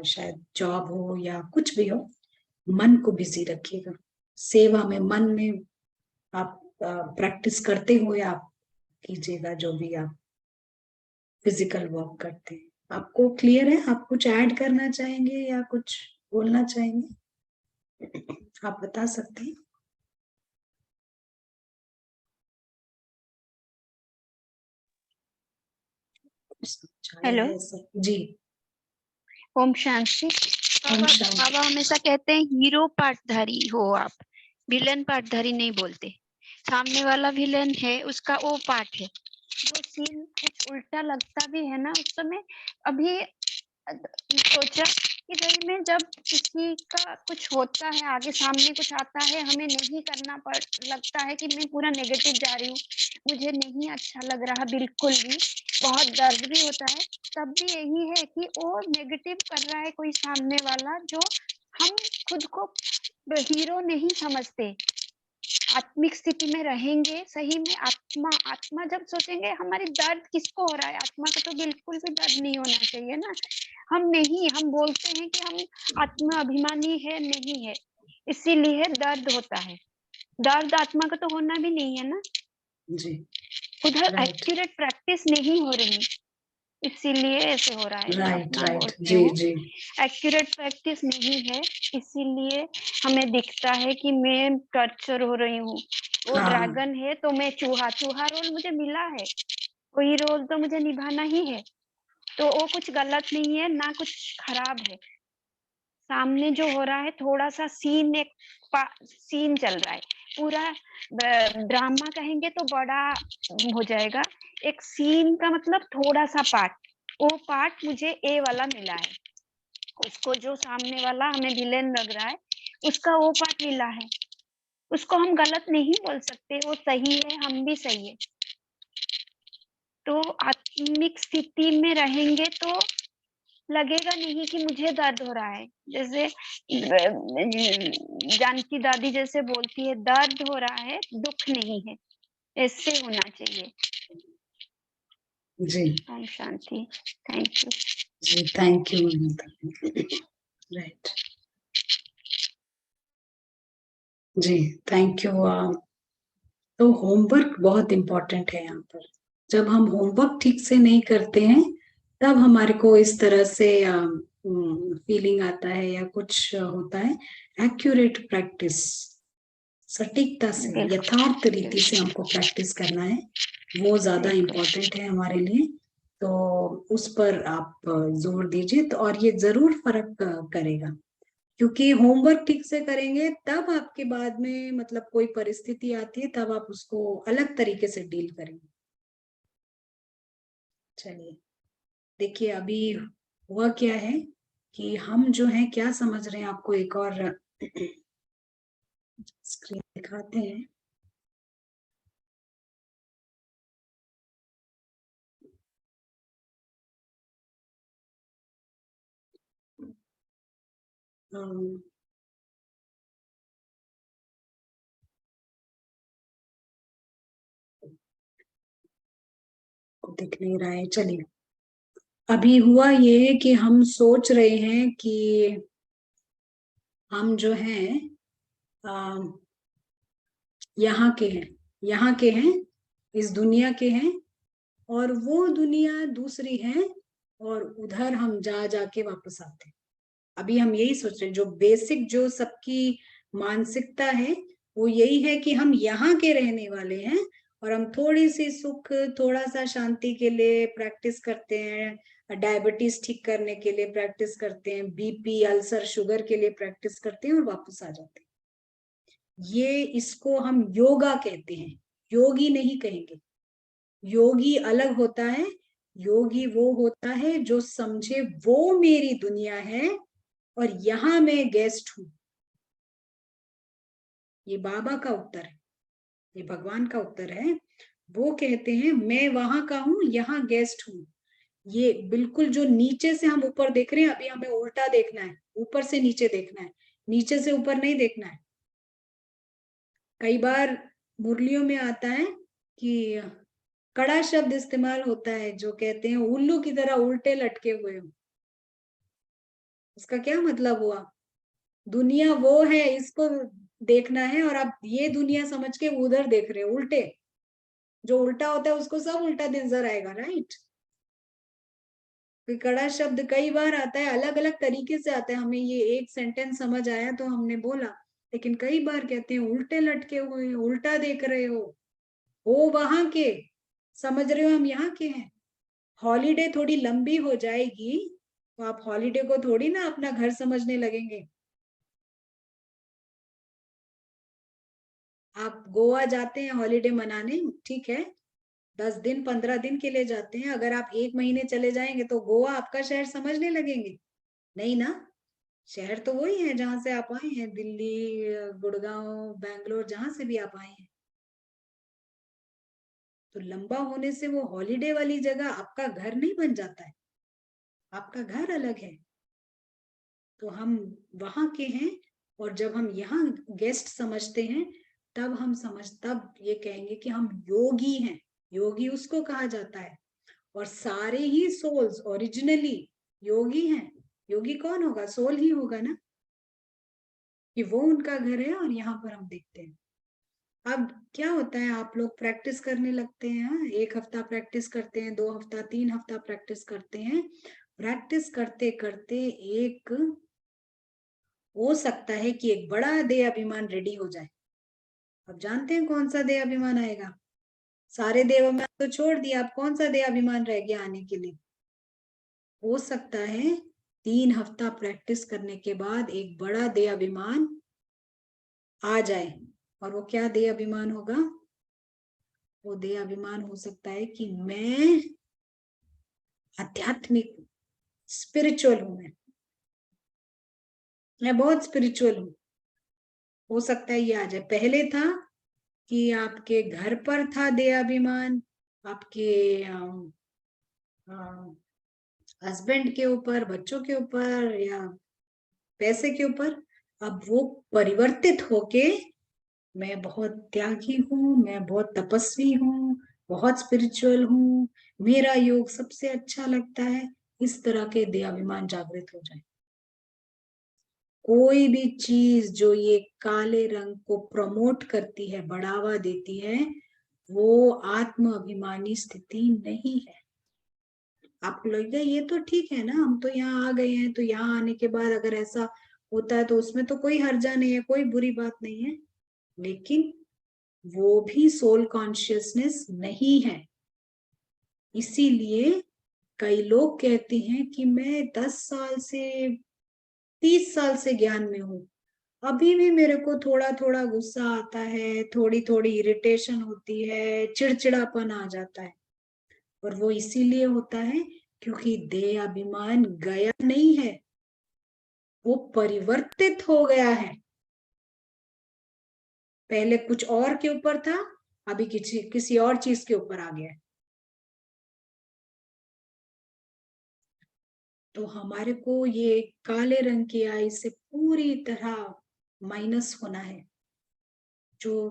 Speaker 1: शायद जॉब हो या कुछ भी हो, मन को बिजी रखिएगा सेवा में, मन में आप प्रैक्टिस करते हुए आप कीजिएगा जो भी आप फिजिकल वर्क करते हैं। आपको क्लियर है? आप कुछ ऐड करना चाहेंगे या कुछ बोलना चाहेंगे? आप बता सकते हैं।
Speaker 2: हेलो।
Speaker 1: जी।
Speaker 2: ओम शांति।
Speaker 1: ओम शांति।
Speaker 2: बाबा हमेशा कहते हैं हीरो पार्टधारी हो आप, विलन पार्टधारी नहीं बोलते। सामने वाला विलन है, उसका वो पार्ट है। जो सीन कुछ उल्टा लगता भी है ना, उस समय अभी सोचा कि भाई मैं जब किसी का कुछ होता है, आगे सामने कुछ आता है, हमें नहीं करना पड़ लगता है कि मैं पूरा नेगेटिव जा रही हूँ, मुझे नहीं अच्छा लग रहा बिल्कुल भी, बहुत दर्द भी होता है, तब भी यही है कि वो नेगेटिव कर रहा है कोई सामने वाला, जो हम खुद को हीरो नहीं समझते। आत्मिक स्थिति में रहेंगे, सही में आत्मा जब सोचेंगे हमारी दर्द किसको हो रहा है, आत्मा का तो बिल्कुल भी दर्द नहीं होना चाहिए ना। हम बोलते हैं कि हम आत्मा अभिमानी है, नहीं है, इसीलिए दर्द होता है। दर्द आत्मा का तो होना भी नहीं है ना
Speaker 1: जी।
Speaker 2: उधर एक्यूरेट प्रैक्टिस नहीं हो रही, इसीलिए ऐसे हो रहा है।
Speaker 1: Right right. जी जी।
Speaker 2: एक्यूरेट प्रैक्टिस नहीं है, इसीलिए हमें दिखता है कि मैं टॉर्चर हो रही हूँ। वो ड्रैगन है तो मैं चूहा रोल मुझे मिला है, वही रोल तो मुझे निभाना ही है। तो वो कुछ गलत नहीं है ना, कुछ खराब है। सामने जो हो रहा है थोड़ा सा सीन, सीन चल रहा है, पूरा ड्रामा कहेंगे तो बड़ा हो जाएगा। एक सीन का मतलब थोड़ा सा पार्ट, वो पार्ट मुझे ए वाला मिला है, उसको जो सामने वाला हमें विलेन लग रहा है उसका वो पार्ट मिला है। उसको हम गलत नहीं बोल सकते, वो सही है, हम भी सही है। तो आत्मिक स्थिति में रहेंगे तो लगेगा नहीं कि मुझे दर्द हो रहा है। जैसे जानकी दादी जैसे बोलती है, दर्द हो रहा है, दुख नहीं है, ऐसे होना चाहिए।
Speaker 1: जी।
Speaker 2: ओम शांति। थैंक यू
Speaker 1: जी। Thank you. राइट। जी थैंक यू। तो होमवर्क बहुत इम्पोर्टेंट है यहाँ पर। जब हम होमवर्क ठीक से नहीं करते हैं, तब हमारे को इस तरह से फीलिंग आता है या कुछ होता है। एक्यूरेट प्रैक्टिस, सटीकता से, यथार्थ रीति से हमको प्रैक्टिस करना है, वो ज्यादा इम्पोर्टेंट है हमारे लिए। तो उस पर आप जोर दीजिए, तो और ये जरूर फर्क करेगा, क्योंकि होमवर्क ठीक से करेंगे तब आपके बाद में मतलब कोई परिस्थिति आती है, तब आप उसको अलग तरीके से डील करेंगे। चलिए, देखिए अभी हुआ क्या है कि हम जो है क्या समझ रहे हैं, आपको एक और स्क्रीन दिखाते हैं। दिख नहीं रहा है, चलिए। अभी हुआ ये कि हम सोच रहे हैं कि हम जो है यहाँ के हैं, यहाँ के हैं, इस दुनिया के हैं, और वो दुनिया दूसरी है, और उधर हम जा जाके वापस आते हैं। अभी हम यही सोच रहे हैं, जो बेसिक जो सबकी मानसिकता है वो यही है कि हम यहाँ के रहने वाले हैं, और हम थोड़ी सी सुख, थोड़ा सा शांति के लिए प्रैक्टिस करते हैं, डायबिटीज ठीक करने के लिए प्रैक्टिस करते हैं, बीपी, अल्सर, शुगर के लिए प्रैक्टिस करते हैं और वापस आ जाते हैं। ये इसको हम योगा कहते हैं, योगी नहीं कहेंगे। योगी अलग होता है। योगी वो होता है जो समझे वो मेरी दुनिया है और यहां मैं गेस्ट हूं। ये बाबा का उत्तर है, ये भगवान का उत्तर है। वो कहते हैं मैं वहां का हूं, यहाँ गेस्ट हूं। ये बिल्कुल जो नीचे से हम ऊपर देख रहे हैं, अभी हमें उल्टा देखना है, ऊपर से नीचे देखना है, नीचे से ऊपर नहीं देखना है। कई बार मुरलियों में आता है कि कड़ा शब्द इस्तेमाल होता है, जो कहते हैं उल्लू की तरह उल्टे लटके हुए हो। उसका क्या मतलब हुआ? दुनिया वो है, इसको देखना है, और आप ये दुनिया समझ के उधर देख रहे हो, उल्टे। जो उल्टा होता है उसको सब उल्टा नजर आएगा, राइट? कड़ा शब्द कई बार आता है, अलग अलग तरीके से आता है। हमें ये एक सेंटेंस समझ आया तो हमने बोला, लेकिन कई बार कहते हैं उल्टे लटके हुए, उल्टा देख रहे हो, वो वहां के, समझ रहे हो हम यहाँ के हैं। हॉलीडे थोड़ी लंबी हो जाएगी तो आप हॉलीडे को थोड़ी ना अपना घर समझने लगेंगे। आप गोवा जाते हैं हॉलीडे मनाने, ठीक है, 10 दिन 15 दिन के लिए जाते हैं। अगर आप 1 महीने चले जाएंगे तो गोवा आपका शहर समझने लगेंगे? नहीं ना। शहर तो वही है जहां से आप आए हैं, दिल्ली, गुड़गांव, बैंगलोर, जहां से भी आप आए हैं। तो लंबा होने से वो हॉलीडे वाली जगह आपका घर नहीं बन जाता है, आपका घर अलग है। तो हम वहां के हैं, और जब हम यहाँ गेस्ट समझते हैं तब ये कहेंगे कि हम योगी हैं। योगी उसको कहा जाता है, और सारे ही सोल्स ओरिजिनली योगी हैं। योगी कौन होगा? सोल ही होगा ना, कि वो उनका घर है और यहाँ पर हम देखते हैं। अब क्या होता है, आप लोग प्रैक्टिस करने लगते हैं, 1 हफ्ता प्रैक्टिस करते हैं, 2 हफ्ता, 3 हफ्ता प्रैक्टिस करते हैं। प्रैक्टिस करते करते एक हो सकता है कि एक बड़ा देह अभिमान रेडी हो जाए। अब जानते हैं कौन सा देह अभिमान आएगा? सारे देह अभिमान तो छोड़ दिया, अब कौन सा देह अभिमान रह गया आने के लिए? हो सकता है 3 हफ्ता प्रैक्टिस करने के बाद एक बड़ा देह अभिमान आ जाए। और वो क्या देह अभिमान होगा? वो देह अभिमान हो सकता है कि मैं आध्यात्मिक, स्पिरिचुअल हूं, मैं बहुत स्पिरिचुअल हूं। हो सकता है ये आ जाए। पहले था कि आपके घर पर था देह अभिमान, आपके हस्बैंड के ऊपर, बच्चों के ऊपर, या पैसे के ऊपर। अब वो परिवर्तित होके मैं बहुत त्यागी हूँ, मैं बहुत तपस्वी हूँ, बहुत स्पिरिचुअल हूँ, मेरा योग सबसे अच्छा लगता है, इस तरह के देहाभिमान जागृत हो जाए। कोई भी चीज जो ये काले रंग को प्रमोट करती है, बढ़ावा देती है, वो आत्म अभिमानी स्थिति नहीं है। आपको लगेगा ये तो ठीक है ना, हम तो यहाँ आ गए हैं, तो यहाँ आने के बाद अगर ऐसा होता है तो उसमें तो कोई हर्जा नहीं है, कोई बुरी बात नहीं है। लेकिन वो भी सोल कॉन्शियसनेस नहीं है। इसीलिए कई लोग कहते हैं कि मैं 10 साल से, 30 साल से ज्ञान में हूँ, अभी भी मेरे को थोड़ा थोड़ा गुस्सा आता है, थोड़ी थोड़ी इरिटेशन होती है, चिड़चिड़ापन आ जाता है। और वो इसीलिए होता है क्योंकि देह अभिमान गया नहीं है, वो परिवर्तित हो गया है। पहले कुछ और के ऊपर था, अभी किसी और चीज के ऊपर आ गया है। तो हमारे को ये काले रंग की आई से पूरी तरह माइनस होना है। जो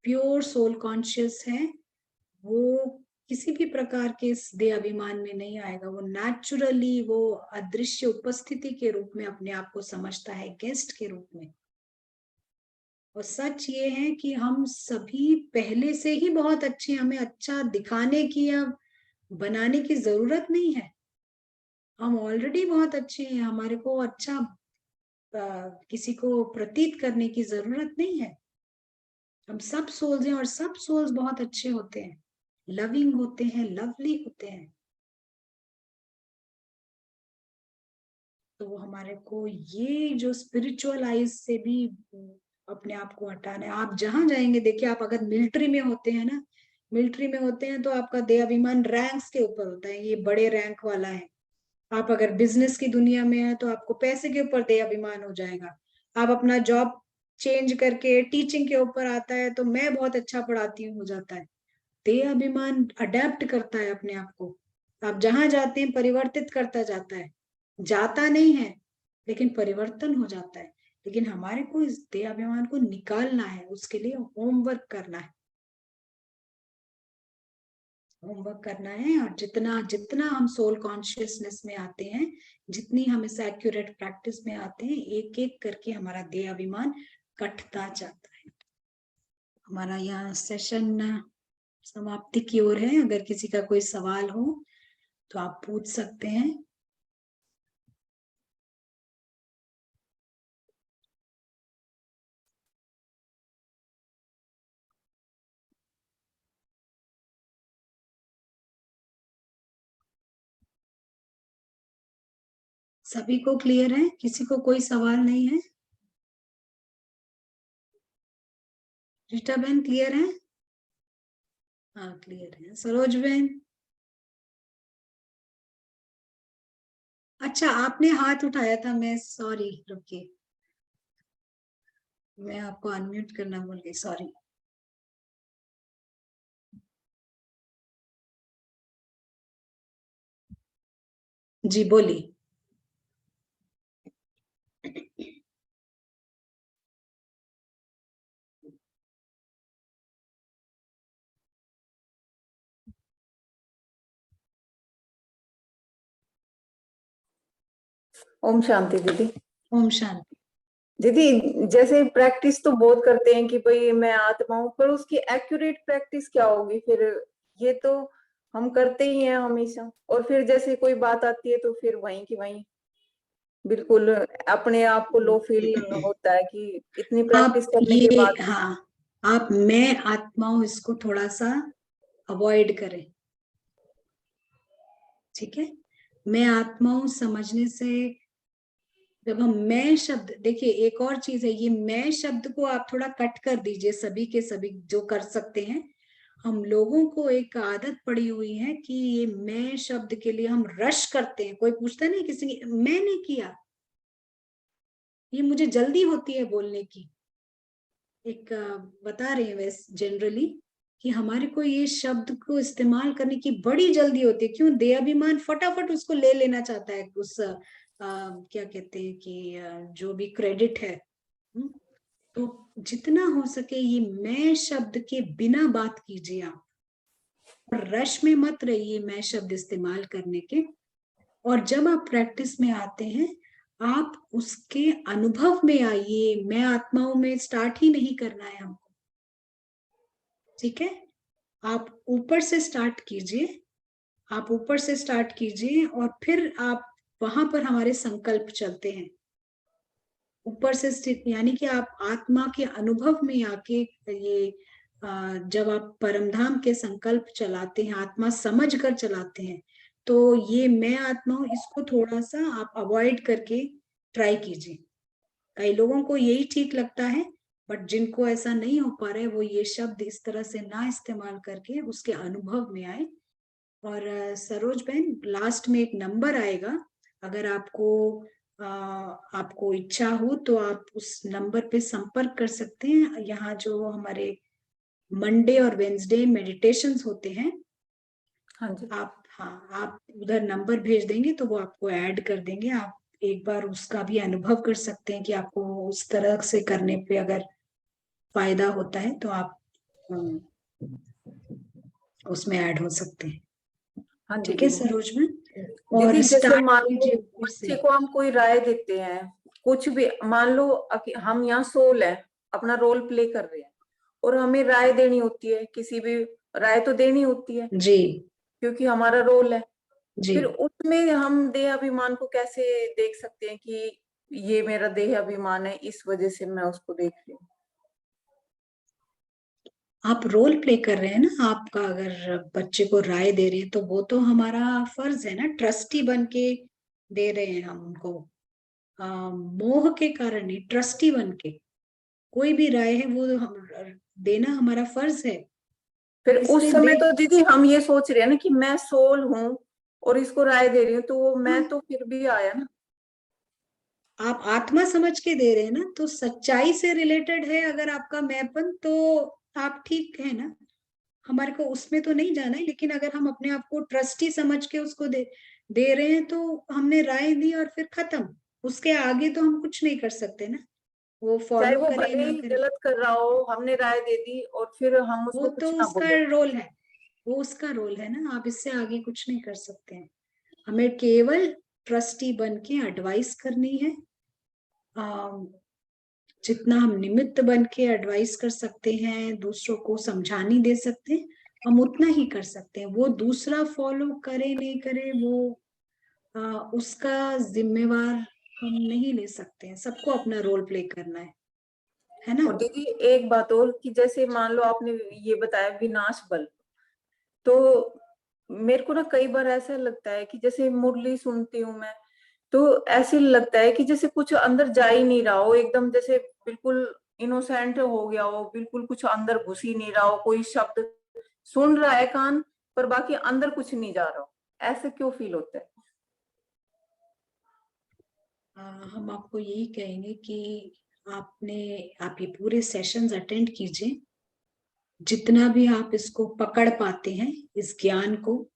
Speaker 1: प्योर सोल कॉन्शियस है वो किसी भी प्रकार के इस देह अभिमान में नहीं आएगा। वो नेचुरली वो अदृश्य उपस्थिति के रूप में अपने आप को समझता है, गेस्ट के रूप में। और सच ये है कि हम सभी पहले से ही बहुत अच्छे, हमें अच्छा दिखाने की या बनाने की जरूरत नहीं है। हम ऑलरेडी बहुत अच्छे हैं, हमारे को अच्छा किसी को प्रतीत करने की जरूरत नहीं है। हम सब सोल्स हैं और सब सोल्स बहुत अच्छे होते हैं, लविंग होते हैं, लवली होते हैं। तो हमारे को ये जो स्पिरिचुअल आइज से भी अपने आप को हटाना है। आप जहां जाएंगे, देखिए आप अगर मिलिट्री में होते हैं ना, मिलिट्री में होते हैं तो आपका देह अभिमान रैंक्स के ऊपर होता है, ये बड़े रैंक वाला है। आप अगर बिजनेस की दुनिया में है तो आपको पैसे के ऊपर देह अभिमान हो जाएगा। आप अपना जॉब चेंज करके टीचिंग के ऊपर आता है तो मैं बहुत अच्छा पढ़ाती हूँ हो जाता है। देह अभिमान अडेप्ट करता है अपने आप को, आप जहां जाते हैं परिवर्तित करता जाता है, जाता नहीं है लेकिन परिवर्तन हो जाता है। लेकिन हमारे को इस देह अभिमान को निकालना है, उसके लिए होमवर्क करना है, होमवर्क करना है। और जितना जितना हम सोल कॉन्शियसनेस में आते हैं, जितनी हम इस एक्यूरेट प्रैक्टिस में आते हैं, एक एक करके हमारा देह अभिमान कटता जाता है। हमारा यहाँ सेशन समाप्ति की ओर है। अगर किसी का कोई सवाल हो तो आप पूछ सकते हैं। सभी को क्लियर है? किसी को कोई सवाल नहीं है? रीटा बहन क्लियर है? हाँ क्लियर है। सरोज बहन? अच्छा आपने हाथ उठाया था, मैं सॉरी, रुकिए मैं आपको अनम्यूट करना भूल गई, सॉरी। जी बोलिए।
Speaker 5: ओम शांति दीदी।
Speaker 1: ओम शांति।
Speaker 5: दीदी जैसे प्रैक्टिस तो बहुत करते हैं कि भाई मैं आत्मा हूँ, पर उसकी एक्यूरेट प्रैक्टिस क्या होगी फिर? ये तो हम करते ही हैं हमेशा, और फिर जैसे कोई बात आती है तो फिर वहीं की वहीं बिल्कुल अपने आप को लो फील होता है कि इतनी प्रैक्टिस
Speaker 1: आप
Speaker 5: करने के
Speaker 1: ये,
Speaker 5: बाद।
Speaker 1: हाँ आप मैं आत्मा हूं इसको थोड़ा सा अवॉइड करें, ठीक है? मैं आत्मा हूं समझने से, जब हम मैं शब्द, देखिए एक और चीज है, ये मैं शब्द को आप थोड़ा कट कर दीजिए, सभी के सभी जो कर सकते हैं। हम लोगों को एक आदत पड़ी हुई है कि ये मैं शब्द के लिए हम रश करते हैं। कोई पूछता नहीं किसी की, मैंने किया, ये मुझे जल्दी होती है बोलने की। एक बता रही है वैसे जनरली कि हमारे को ये शब्द को इस्तेमाल करने की बड़ी जल्दी होती है। क्यों? देहाभिमान फटाफट उसको ले लेना चाहता है, उस क्या कहते हैं कि जो भी क्रेडिट है। तो जितना हो सके ये मैं शब्द के बिना बात कीजिए आप, और रश में मत रहिए मैं शब्द इस्तेमाल करने के। और जब आप प्रैक्टिस में आते हैं, आप उसके अनुभव में आइए। मैं आत्माओं में स्टार्ट ही नहीं करना है हमको, ठीक है? आप ऊपर से स्टार्ट कीजिए, आप ऊपर से स्टार्ट कीजिए और फिर आप वहां पर हमारे संकल्प चलते हैं ऊपर से स्थित, यानी कि आप आत्मा के अनुभव में आके ये जब आप परमधाम के संकल्प चलाते हैं, आत्मा समझ कर चलाते हैं, तो ये मैं आत्मा हूं इसको थोड़ा सा आप अवॉइड करके ट्राई कीजिए। कई लोगों को यही ठीक लगता है, बट जिनको ऐसा नहीं हो पा रहा है वो ये शब्द इस तरह से ना इस्तेमाल करके उसके अनुभव में आए और सरोज बहन, लास्ट में एक नंबर आएगा, अगर आपको इच्छा हो तो आप उस नंबर पे संपर्क कर सकते हैं। यहाँ जो हमारे मंडे और वेंसडे मेडिटेशंस होते हैं,
Speaker 5: हाँ जी।
Speaker 1: आप उधर नंबर भेज देंगे तो वो आपको ऐड कर देंगे। आप एक बार उसका भी अनुभव कर सकते हैं कि आपको उस तरह से करने पे अगर फायदा होता है तो आप उसमें ऐड हो सकते हैं।
Speaker 5: हाँ जी
Speaker 1: ठीक है
Speaker 5: दीदी।
Speaker 1: सरोज में, और
Speaker 5: दीदी जैसे
Speaker 1: स्टार्ट
Speaker 5: मान लो
Speaker 1: कीजिए फिर
Speaker 5: बच्चे
Speaker 1: से।
Speaker 5: को हम कोई राय देते हैं, कुछ भी मान लो हम यहाँ सोल है, अपना रोल प्ले कर रहे हैं और हमें राय देनी होती है, किसी भी राय तो देनी होती है
Speaker 1: जी
Speaker 5: क्योंकि हमारा रोल है।
Speaker 1: जी।
Speaker 5: फिर उसमें हम देह अभिमान को कैसे देख सकते हैं कि ये मेरा देह अभिमान है, इस वजह से मैं उसको देख रही हूँ।
Speaker 1: आप रोल प्ले कर रहे हैं ना, आपका अगर बच्चे को राय दे रहे हैं तो वो तो हमारा फर्ज है ना, ट्रस्टी बन के दे रहे हैं हम उनको। मोह के कारण नहीं, ट्रस्टी बन के कोई भी राय है वो हम देना हमारा फर्ज है,
Speaker 5: फिर उस
Speaker 1: इसलिए
Speaker 5: समय
Speaker 1: दे।
Speaker 5: तो दीदी हम ये सोच रहे हैं ना कि मैं सोल हूँ और इसको राय दे रही हूँ, तो वो मैं
Speaker 1: हाँ,
Speaker 5: तो फिर भी आया ना।
Speaker 1: आप आत्मा समझ के दे रहे हैं ना, तो सच्चाई से रिलेटेड है अगर आपका मैंपन, तो आप ठीक है ना। हमारे को उसमें तो नहीं जाना है, लेकिन अगर हम अपने आप को ट्रस्टी समझ के उसको दे रहे हैं तो हमने राय दी और फिर खत्म। उसके आगे तो हम कुछ नहीं कर सकते ना, वो
Speaker 5: चाहे
Speaker 1: फॉलो
Speaker 5: वो
Speaker 1: करे
Speaker 5: भले
Speaker 1: ना
Speaker 5: ही
Speaker 1: करे।
Speaker 5: गलत कर रहा हो, हमने राय दे दी और फिर हम
Speaker 1: वो
Speaker 5: उसको
Speaker 1: तो
Speaker 5: कुछ ना
Speaker 1: उसका
Speaker 5: बोले।
Speaker 1: रोल है, वो उसका रोल है ना, आप इससे आगे कुछ नहीं कर सकते हैं। हमें केवल ट्रस्टी बन के एडवाइस करनी है। जितना हम निमित्त बन के एडवाइस कर सकते हैं, दूसरों को समझानी दे सकते हैं, हम उतना ही कर सकते हैं। वो दूसरा फॉलो करे नहीं करे, वो उसका जिम्मेवार हम नहीं ले सकते हैं। सबको अपना रोल प्ले करना है ना।
Speaker 5: और दीदी एक बात और कि जैसे मान लो आपने ये बताया विनाश बल, तो मेरे को ना कई बार ऐसा लगता है कि जैसे मुरली सुनती हूँ मैं, तो ऐसे लगता है कि जैसे कुछ अंदर जा ही नहीं रहा हो, एकदम जैसे बिल्कुल इनोसेंट हो गया हो, बिल्कुल कुछ अंदर घुस ही नहीं रहा हो, कोई शब्द सुन रहा है कान पर बाकी अंदर कुछ नहीं जा रहा हो। ऐसे क्यों फील होता है?
Speaker 1: हम आपको यही कहेंगे कि आप ये पूरे सेशंस अटेंड कीजिए, जितना भी आप इसको पकड़ पाते हैं, इस ज्ञान को,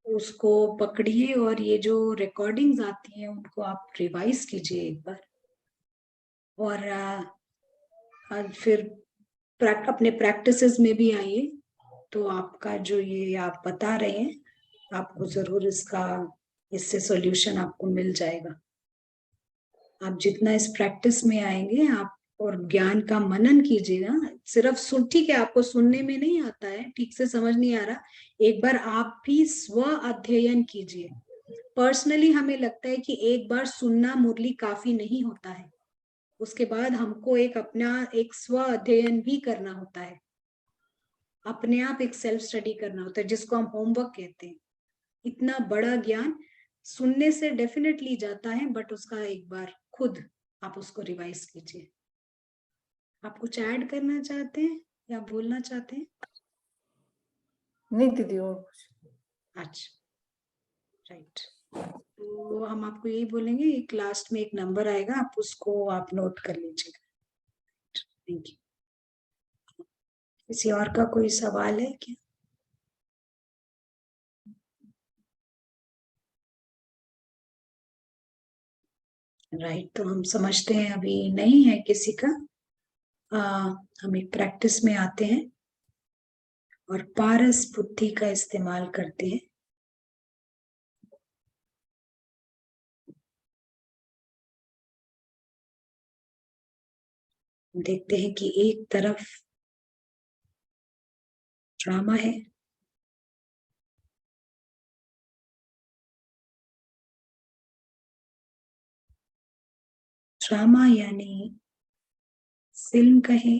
Speaker 1: उसको पकड़िए, और ये जो रिकॉर्डिंग्स आती हैं उनको आप रिवाइज कीजिए एक बार। और फिर अपने प्रैक्टिसेस में भी आइए, तो आपका जो ये आप बता रहे हैं, आपको जरूर इससे सॉल्यूशन आपको मिल जाएगा। आप जितना इस प्रैक्टिस में आएंगे, आप और ज्ञान का मनन कीजिएगा। सिर्फ ठीक है, आपको सुनने में नहीं आता है, ठीक से समझ नहीं आ रहा, एक बार आप भी स्व अध्ययन कीजिए। पर्सनली हमें लगता है कि एक बार सुनना मुरली काफी नहीं होता है, उसके बाद हमको एक स्व अध्ययन भी करना होता है, अपने आप एक सेल्फ स्टडी करना होता है, जिसको हम होमवर्क कहते हैं। इतना बड़ा ज्ञान सुनने से डेफिनेटली जाता है, बट उसका एक बार खुद आप उसको रिवाइज कीजिए। आप कुछ ऐड करना चाहते हैं या बोलना चाहते हैं?
Speaker 5: नहीं दीदी और कुछ।
Speaker 1: अच्छा, राइट। तो हम आपको यही बोलेंगे, एक लास्ट में एक नंबर आएगा, आप उसको आप नोट कर लीजिएगा। Thank you. किसी और का कोई सवाल है क्या? राइट, तो हम समझते हैं अभी नहीं है किसी का। हम एक प्रैक्टिस में आते हैं और पारस बुद्धि का इस्तेमाल करते हैं। देखते हैं कि एक तरफ ड्रामा है, ड्रामा यानी फिल्म कहें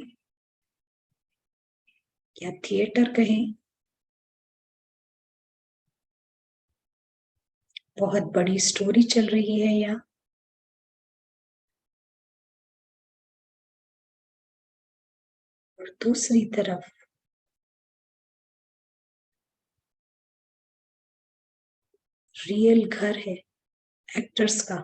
Speaker 1: या थिएटर कहें, बहुत बड़ी स्टोरी चल रही है यहाँ। और दूसरी तरफ रियल घर है एक्टर्स का।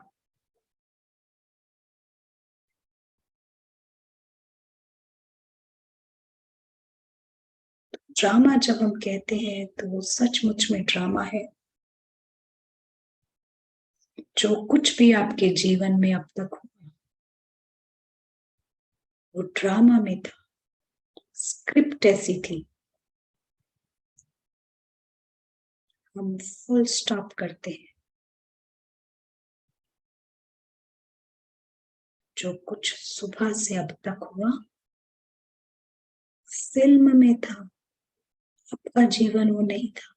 Speaker 1: ड्रामा जब हम कहते हैं तो वो सचमुच में ड्रामा है। जो कुछ भी आपके जीवन में अब तक हुआ वो ड्रामा में था, स्क्रिप्ट ऐसी थी। हम फुल स्टॉप करते हैं। जो कुछ सुबह से अब तक हुआ फिल्म में था, आपका जीवन वो नहीं था।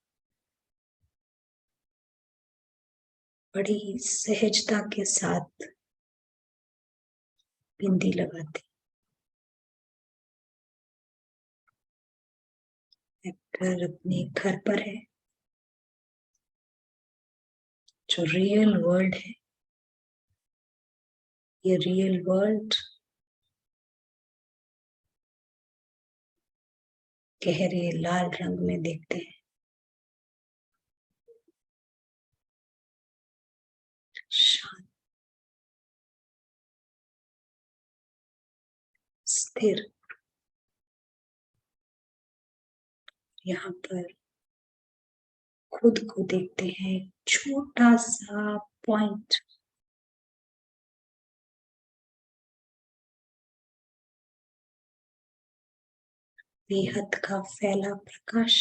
Speaker 1: बड़ी सहजता के साथ बिंदी लगाते। एक्टर अपने घर पर है। जो रियल वर्ल्ड है, ये रियल वर्ल्ड गहरे लाल रंग में देखते हैं। शांत, स्थिर। यहाँ पर खुद को देखते हैं। छोटा सा पॉइंट, बेहद का फैला प्रकाश।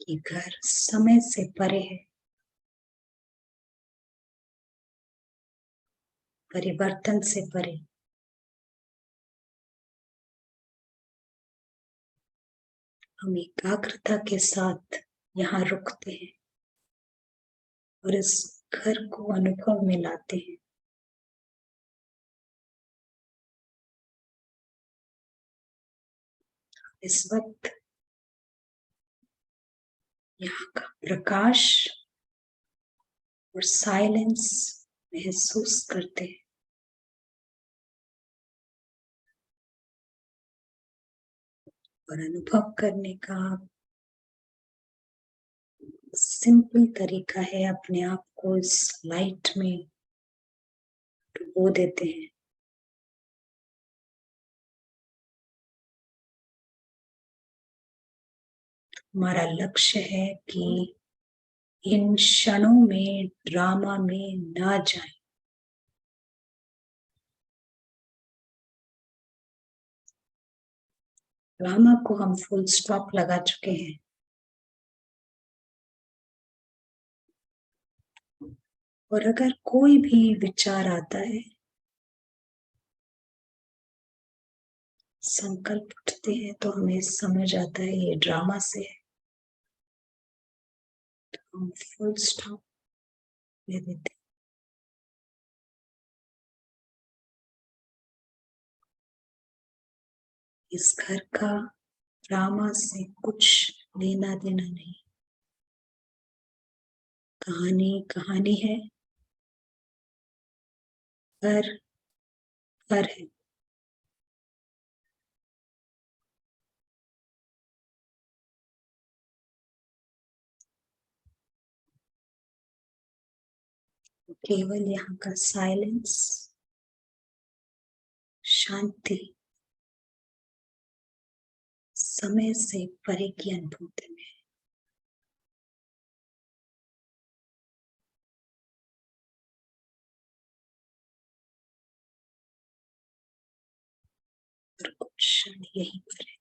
Speaker 1: ये घर समय से परे है, परिवर्तन से परे। हम एकाग्रता के साथ यहाँ रुकते हैं और इस घर को अनुभव में लाते हैं। इस वक्त यहाँ का प्रकाश और साइलेंस महसूस करते हैं। और अनुभव करने का सिंपल तरीका है, अपने आप को इस लाइट में डुबो देते हैं। हमारा लक्ष्य है कि इन क्षणों में ड्रामा में ना जाए। ड्रामा को हम फुल स्टॉप लगा चुके हैं। और अगर कोई भी विचार आता है, संकल्प उठते हैं, तो हमें समझ आता है ये ड्रामा से है, तो हम फुल स्टॉप ले देते हैं। इस घर का ड्रामा से कुछ लेना देना नहीं। कहानी कहानी है, घर घर है। केवल यहाँ का साइलेंस, शांति, समय से परे की अनुभूति में। और कुछ क्षण यहीं पर है।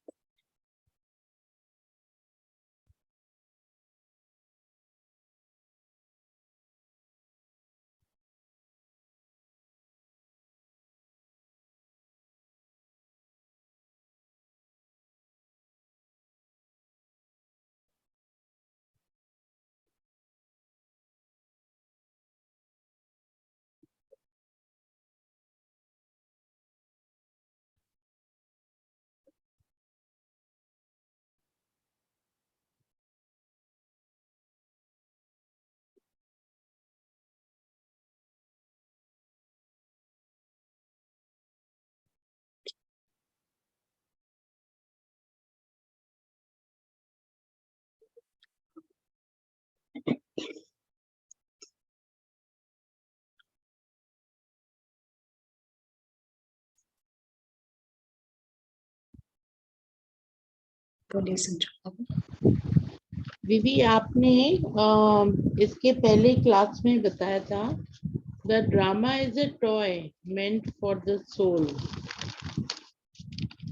Speaker 1: बोलिए संजू।
Speaker 6: विवी, आपने इसके पहले क्लास में बताया था the drama is a toy meant for the soul.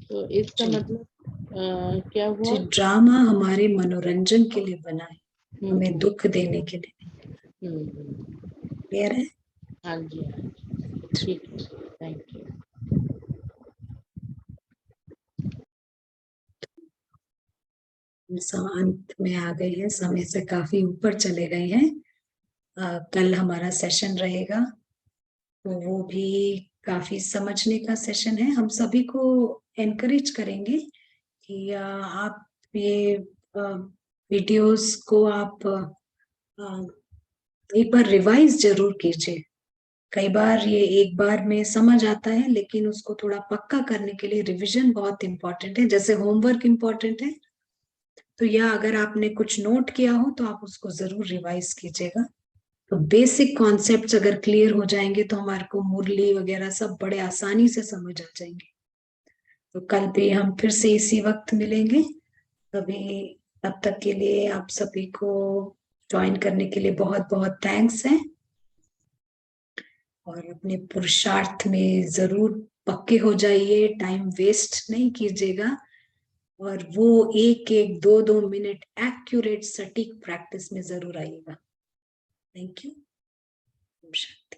Speaker 6: तो इसका
Speaker 1: जी।
Speaker 6: मतलब क्या हुआ?
Speaker 1: जी, ड्रामा हमारे मनोरंजन के लिए बना है,
Speaker 6: हम्म,
Speaker 1: हमें दुख देने के लिए। क्लियर है?
Speaker 6: हाँ जी, हाँ जी, ठीक है, थैंक यू।
Speaker 1: अंत में आ गए हैं, समय से काफी ऊपर चले गए हैं। कल हमारा सेशन रहेगा, तो वो भी काफी समझने का सेशन है। हम सभी को एनकरेज करेंगे कि आप ये वीडियोस को आप एक बार रिवाइज जरूर कीजिए। कई बार ये एक बार में समझ आता है, लेकिन उसको थोड़ा पक्का करने के लिए रिवीजन बहुत इंपॉर्टेंट है, जैसे होमवर्क इंपॉर्टेंट है। तो या अगर आपने कुछ नोट किया हो तो आप उसको जरूर रिवाइज कीजिएगा। तो बेसिक कॉन्सेप्ट्स अगर क्लियर हो जाएंगे तो हमारे को मुरली वगैरह सब बड़े आसानी से समझ आ जाएंगे। तो कल भी हम फिर से इसी वक्त मिलेंगे। अभी तब तक के लिए आप सभी को ज्वाइन करने के लिए बहुत बहुत थैंक्स है, और अपने पुरुषार्थ में जरूर पक्के हो जाइए, टाइम वेस्ट नहीं कीजिएगा, और वो एक एक दो दो मिनट एक्यूरेट सटीक प्रैक्टिस में जरूर आइएगा। Thank you. शांति।